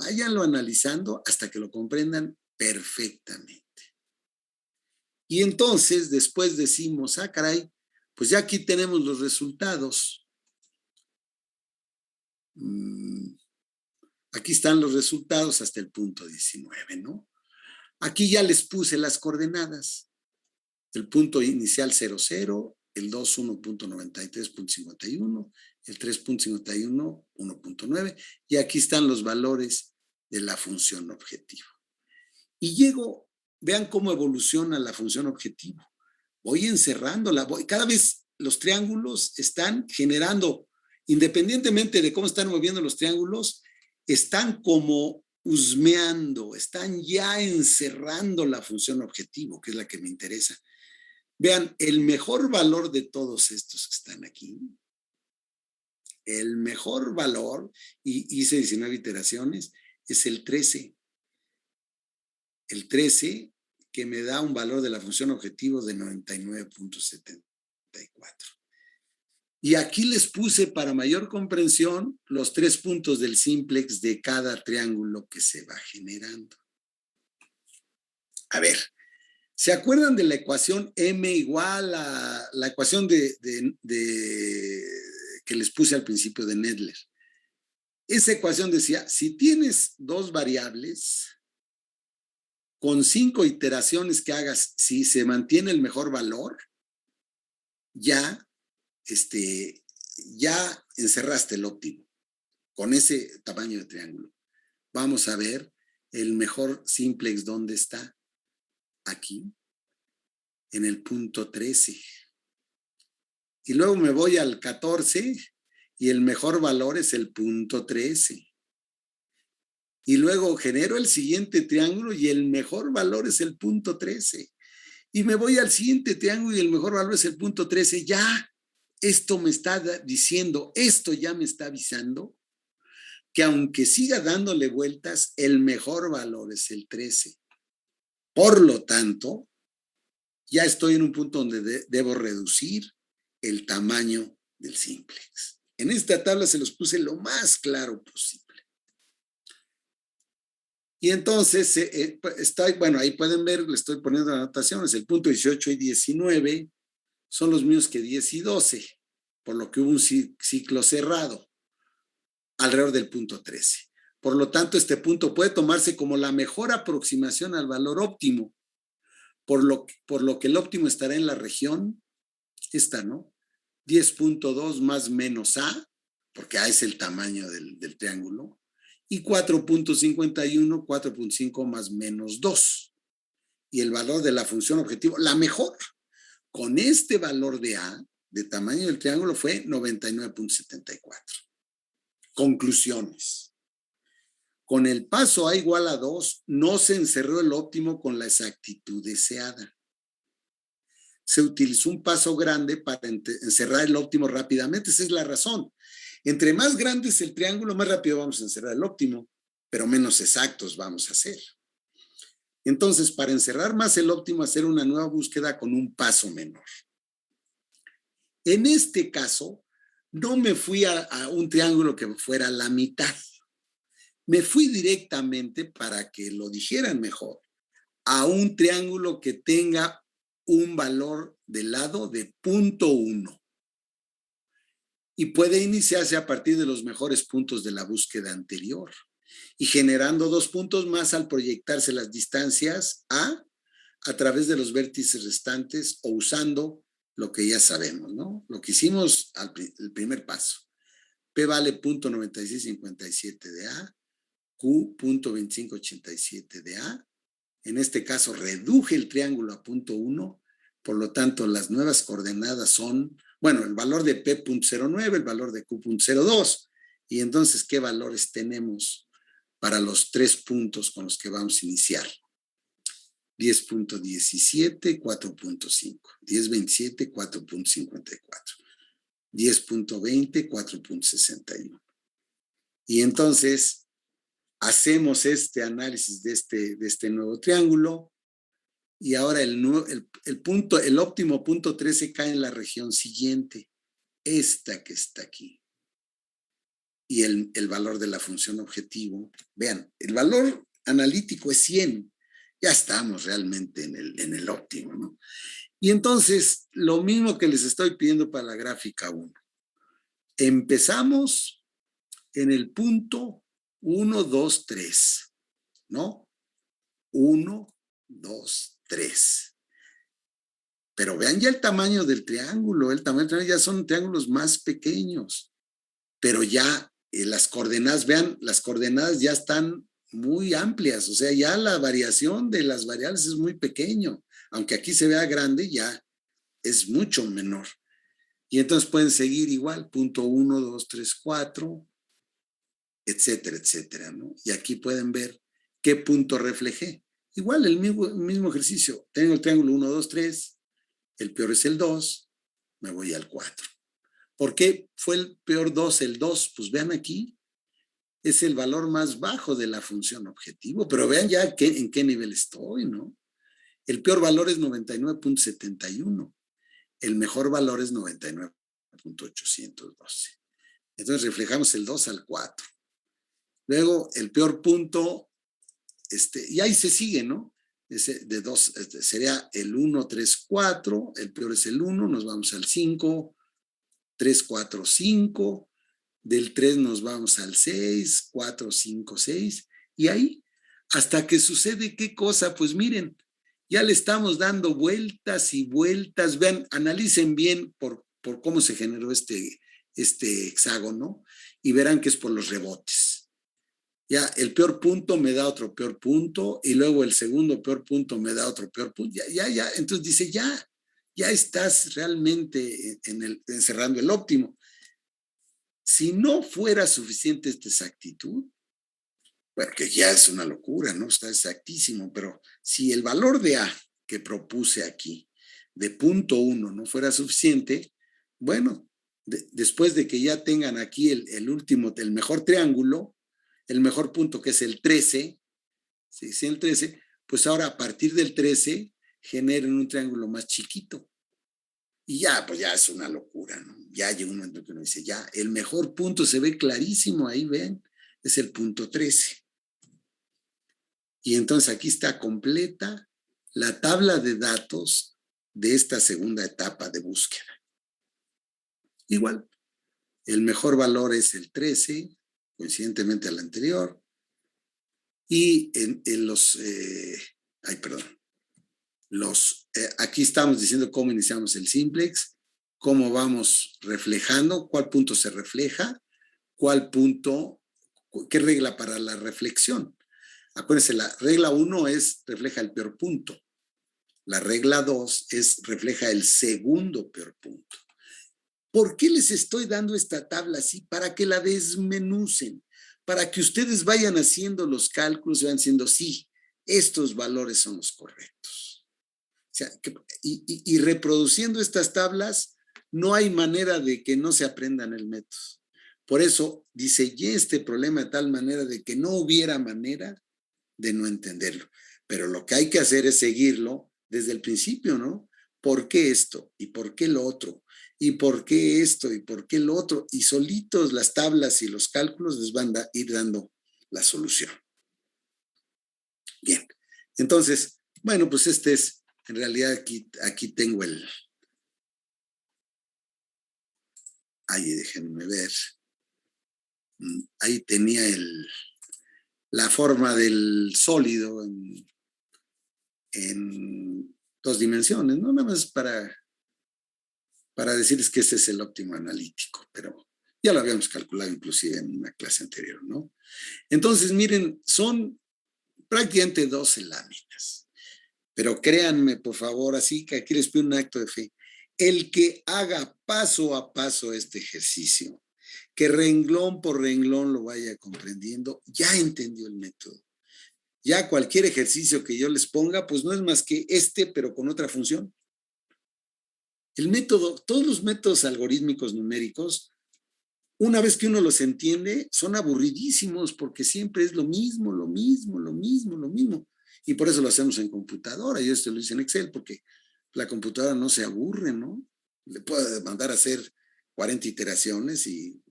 hasta que lo comprendan perfectamente. Y entonces después decimos, caray, pues ya aquí tenemos los resultados. Aquí están los resultados hasta el punto 19, ¿no? Aquí ya les puse las coordenadas. El punto inicial 0, 0, el 2, 1.93.51, el 3.51, 1.9, y aquí están los valores de la función objetivo. Y llego, vean cómo evoluciona la función objetivo. Voy encerrándola, cada vez los triángulos están generando, independientemente de cómo están moviendo los triángulos, están como husmeando, están ya encerrando la función objetivo, que es la que me interesa. Vean, el mejor valor de todos estos que están aquí, el mejor valor, y hice 19 iteraciones, es el 13. El 13 que me da un valor de la función objetivo de 99.74. Y aquí les puse para mayor comprensión los 3 puntos del simplex de cada triángulo que se va generando. A ver, ¿se acuerdan de la ecuación M igual a la ecuación que les puse al principio de Nedler? Esa ecuación decía, si tienes 2 variables, con 5 iteraciones que hagas, si se mantiene el mejor valor, ya ya encerraste el óptimo con ese tamaño de triángulo. Vamos a ver el mejor simplex, ¿dónde está? Aquí, en el punto 13. Y luego me voy al 14 y el mejor valor es el punto 13. Y luego genero el siguiente triángulo y el mejor valor es el punto 13. Y me voy al siguiente triángulo y el mejor valor es el punto 13. Ya, esto me está diciendo, esto ya me está avisando que aunque siga dándole vueltas, el mejor valor es el 13. Por lo tanto, ya estoy en un punto donde debo reducir el tamaño del simplex. En esta tabla se los puse lo más claro posible. Y entonces, bueno, ahí pueden ver, le estoy poniendo anotaciones, el punto 18 y 19 son los mismos que 10 y 12, por lo que hubo un ciclo cerrado alrededor del punto 13. Por lo tanto, este punto puede tomarse como la mejor aproximación al valor óptimo, por lo que el óptimo estará en la región, esta, ¿no? 10.2 más menos A, porque A es el tamaño del triángulo, y 4.51, 4.5 más menos 2. Y el valor de la función objetivo, la mejor, con este valor de A, de tamaño del triángulo, fue 99.74. Conclusiones. Con el paso A igual a 2, no se encerró el óptimo con la exactitud deseada. Se utilizó un paso grande para encerrar el óptimo rápidamente. Esa es la razón. Entre más grande es el triángulo, más rápido vamos a encerrar el óptimo, pero menos exactos vamos a hacer. Entonces, para encerrar más el óptimo, hacer una nueva búsqueda con un paso menor. En este caso, no me fui a un triángulo que fuera la mitad. Me fui directamente, para que lo dijeran mejor, a un triángulo que tenga un valor de lado de 0.1. Y puede iniciarse a partir de los mejores puntos de la búsqueda anterior y generando 2 puntos más al proyectarse las distancias a través de los vértices restantes o usando lo que ya sabemos, ¿no? Lo que hicimos el primer paso. P vale 0.9657 de A, Q 0.2587 de A. En este caso reduje el triángulo a 0.1, por lo tanto las nuevas coordenadas son, bueno, el valor de P.09, el valor de Q.02. Y entonces, ¿qué valores tenemos para los 3 puntos con los que vamos a iniciar? 10.17, 4.5. 10.27, 4.54. 10.20, 4.61. Y entonces, hacemos este análisis de este nuevo triángulo. Y ahora el óptimo punto 13 cae en la región siguiente, esta que está aquí. Y el valor de la función objetivo, vean, el valor analítico es 100. Ya estamos realmente en el óptimo, ¿no? Y entonces, lo mismo que les estoy pidiendo para la gráfica 1. Empezamos en el punto 1, 2, 3, ¿no? 1, 2, 3. Pero vean ya el tamaño del triángulo. El tamaño del triángulo ya son triángulos más pequeños. Pero ya las coordenadas, vean, las coordenadas ya están muy amplias. O sea, ya la variación de las variables es muy pequeño. Aunque aquí se vea grande, ya es mucho menor. Y entonces pueden seguir igual, punto 1, 2, 3, 4, etcétera, etcétera, ¿no? Y aquí pueden ver qué punto reflejé. Igual el mismo ejercicio. Tengo el triángulo 1, 2, 3. El peor es el 2. Me voy al 4. ¿Por qué fue el peor 2? El 2, pues vean aquí, es el valor más bajo de la función objetivo. Pero vean ya en qué nivel estoy, ¿no? El peor valor es 99.71. El mejor valor es 99.812. Entonces reflejamos el 2 al 4. Luego el peor punto, y ahí se sigue, ¿no? Ese de 2 sería el 1, 3, 4. El peor es el 1, nos vamos al 5, 3, 4, 5. Del 3 nos vamos al 6, 4, 5, 6. Y ahí, hasta que sucede qué cosa, pues miren, ya le estamos dando vueltas y vueltas. Vean, analicen bien por por cómo se generó este hexágono y verán que es por los rebotes. Ya el peor punto me da otro peor punto y luego el segundo peor punto me da otro peor punto. Ya. Entonces dice, ya estás realmente encerrando el óptimo. Si no fuera suficiente esta exactitud, bueno, que ya es una locura, ¿no? Está exactísimo, pero si el valor de A que propuse aquí, de 0.1, no fuera suficiente, bueno, después de que ya tengan aquí el último, el mejor triángulo, el mejor punto que es el 13, ¿sí? El 13, pues ahora a partir del 13 generen un triángulo más chiquito. Y ya, pues ya es una locura, ¿no? Ya llega un momento que uno dice, ya, el mejor punto se ve clarísimo, ahí ven, es el punto 13. Y entonces aquí está completa la tabla de datos de esta segunda etapa de búsqueda. Igual, el mejor valor es el 13, coincidentemente al anterior, y aquí estamos diciendo cómo iniciamos el simplex, cómo vamos reflejando, cuál punto se refleja, cuál punto, qué regla para la reflexión. Acuérdense, la regla 1 refleja el peor punto. La regla 2 refleja el segundo peor punto. ¿Por qué les estoy dando esta tabla así? Para que la desmenucen, para que ustedes vayan haciendo los cálculos y vayan diciendo, sí, estos valores son los correctos. O sea, y reproduciendo estas tablas, no hay manera de que no se aprendan el método. Por eso diseñé este problema de tal manera de que no hubiera manera de no entenderlo. Pero lo que hay que hacer es seguirlo desde el principio, ¿no? ¿Por qué esto? ¿Y por qué lo otro? ¿Y por qué esto? ¿Y por qué lo otro? Y solitos las tablas y los cálculos les van a ir dando la solución. Bien. Entonces, bueno, pues en realidad aquí tengo ahí déjenme ver. Ahí tenía la forma del sólido en 2 dimensiones, ¿no? Nada más para decirles que ese es el óptimo analítico, pero ya lo habíamos calculado inclusive en una clase anterior, ¿no? Entonces, miren, son prácticamente 12 láminas, pero créanme, por favor, así que aquí les pido un acto de fe. El que haga paso a paso este ejercicio, que renglón por renglón lo vaya comprendiendo, ya entendió el método. Ya cualquier ejercicio que yo les ponga, pues no es más que pero con otra función. El método, todos los métodos algorítmicos numéricos, una vez que uno los entiende, son aburridísimos porque siempre es lo mismo. Y por eso lo hacemos en computadora. Yo esto lo hice en Excel porque la computadora no se aburre, ¿no? Le puedo mandar a hacer 40 iteraciones y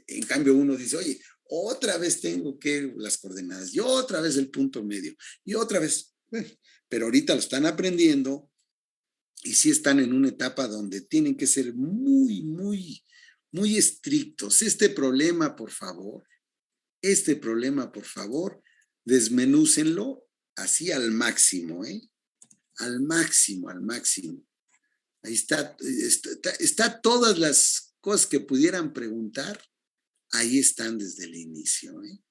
en cambio uno dice, oye, otra vez tengo que las coordenadas, y otra vez el punto medio, y otra vez. Bueno, pero ahorita lo están aprendiendo y sí están en una etapa donde tienen que ser muy estrictos. Este problema, por favor, desmenúcenlo así al máximo, ¿eh? Al máximo. Ahí está todas las cosas que pudieran preguntar, ahí están desde el inicio, ¿eh?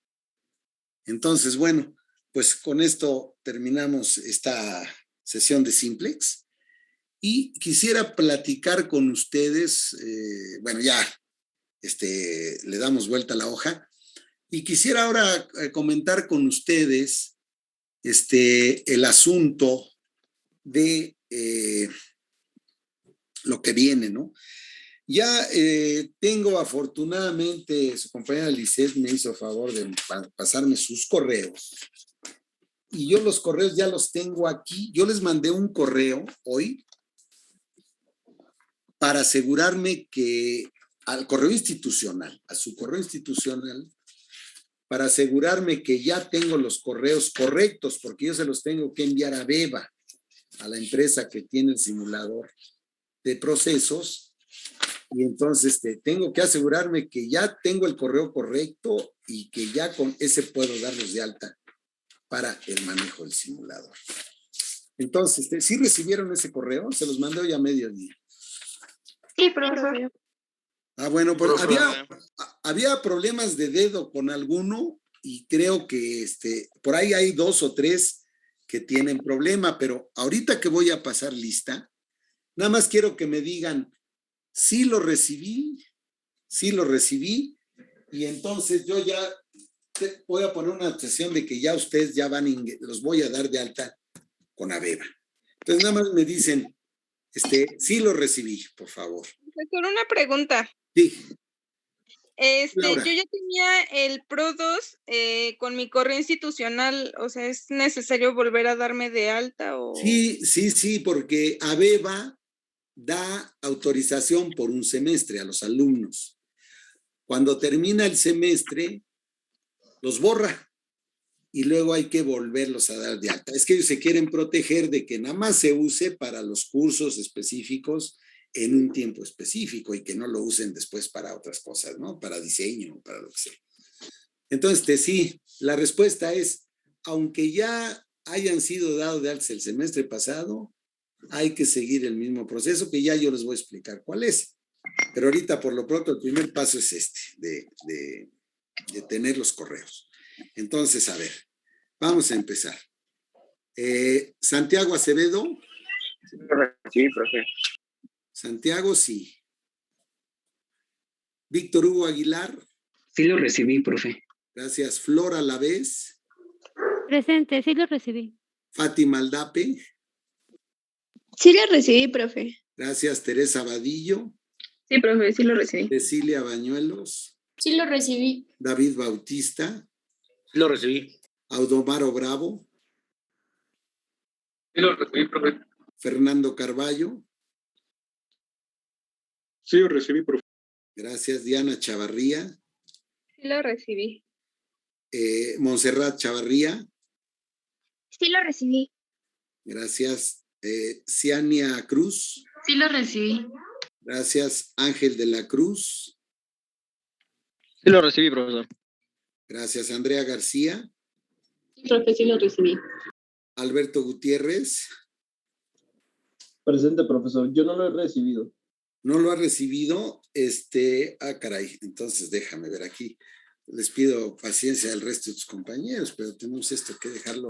Entonces, bueno, pues con esto terminamos esta sesión de Simplex y quisiera platicar con ustedes, bueno, ya le damos vuelta a la hoja y quisiera ahora comentar con ustedes el asunto de lo que viene, ¿no? Ya tengo, afortunadamente, su compañera Lisette me hizo favor de pasarme sus correos. Y yo los correos ya los tengo aquí. Yo les mandé un correo hoy para asegurarme que a su correo institucional, para asegurarme que ya tengo los correos correctos, porque yo se los tengo que enviar a Beba, a la empresa que tiene el simulador de procesos. Y entonces tengo que asegurarme que ya tengo el correo correcto y que ya con ese puedo darlos de alta para el manejo del simulador. Entonces, ¿sí recibieron ese correo? Se los mandé hoy a mediodía. Sí, profesor. Bueno, pues Profe. había problemas de dedo con alguno y creo que por ahí hay 2 o 3 que tienen problema, pero ahorita que voy a pasar lista, nada más quiero que me digan, sí lo recibí, y entonces yo ya voy a poner una sesión de que ya ustedes ya los voy a dar de alta con Aveva. Entonces nada más me dicen, sí lo recibí, por favor. Profesor, una pregunta. Sí. Yo ya tenía el Pro 2 con mi correo institucional, o sea, ¿es necesario volver a darme de alta? O... Sí, porque Aveva da autorización por un semestre a los alumnos. Cuando termina el semestre, los borra y luego hay que volverlos a dar de alta. Es que ellos se quieren proteger de que nada más se use para los cursos específicos en un tiempo específico y que no lo usen después para otras cosas, ¿no? Para diseño, para lo que sea. Entonces, sí, la respuesta es, aunque ya hayan sido dados de alta el semestre pasado, hay que seguir el mismo proceso que ya yo les voy a explicar cuál es. Pero ahorita, por lo pronto, el primer paso es de tener los correos. Entonces, a ver, vamos a empezar. Santiago Acevedo. Sí, profe. Santiago, sí. Víctor Hugo Aguilar. Sí lo recibí, profe. Gracias. Flor Alavés. Presente, sí lo recibí. Fátima Aldape. Sí lo recibí, profe. Gracias. Teresa Vadillo. Sí, profe, sí lo recibí. Cecilia Bañuelos. Sí lo recibí. David Bautista. Sí lo recibí. Audomaro Bravo. Sí lo recibí, profe. Fernando Carballo. Sí lo recibí, profe. Gracias. Diana Chavarría. Sí lo recibí. Montserrat Chavarría. Sí lo recibí. Gracias. Ciania Cruz. Sí lo recibí. Gracias. Ángel de la Cruz. Sí lo recibí, profesor. Gracias. Andrea García. Sí, profe, sí lo recibí. Alberto Gutiérrez. Presente, profesor. Yo no lo he recibido. ¿No lo ha recibido? Caray. Entonces déjame ver aquí. Les pido paciencia al resto de tus compañeros, pero tenemos esto que dejarlo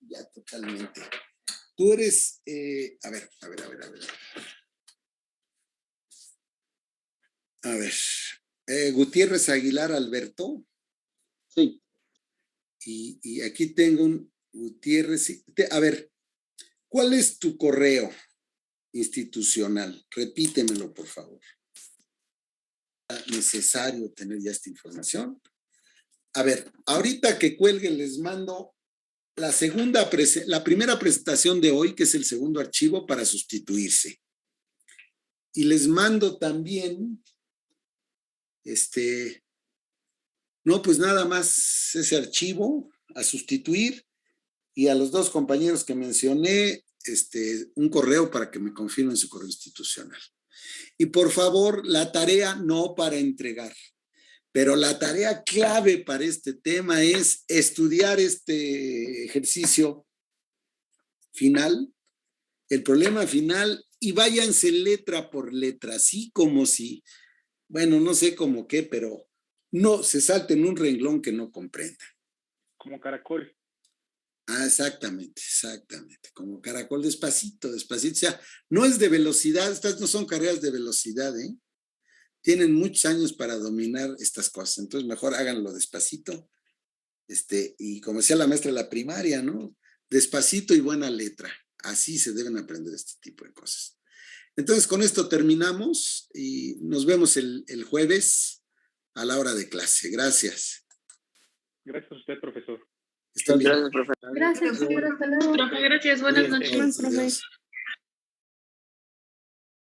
ya totalmente. Tú eres, a ver. A ver, Gutiérrez Aguilar Alberto. Sí. Y aquí tengo un Gutiérrez. A ver, ¿cuál es tu correo institucional? Repítemelo, por favor. ¿Es necesario tener ya esta información? A ver, ahorita que cuelguen les mando la primera presentación de hoy, que es el segundo archivo para sustituirse. Y les mando también, no, pues nada más ese archivo a sustituir y a los 2 compañeros que mencioné, un correo para que me confirmen su correo institucional. Y por favor, la tarea no para entregar, pero la tarea clave para este tema es estudiar este ejercicio final, el problema final, y váyanse letra por letra, así como si, bueno, no sé cómo qué, pero no se salten un renglón que no comprendan. Como caracol. Exactamente, como caracol, despacito. O sea, no es de velocidad, estas no son carreras de velocidad, ¿eh? Tienen muchos años para dominar estas cosas, entonces mejor háganlo despacito, y como decía la maestra de la primaria, ¿no? Despacito y buena letra, así se deben aprender este tipo de cosas. Entonces, con esto terminamos y nos vemos el jueves a la hora de clase. Gracias. Gracias a usted, profesor. Estén bien. Gracias, profesor. Gracias, profesor. Hasta luego. Profe, gracias. Buenas noches, profe.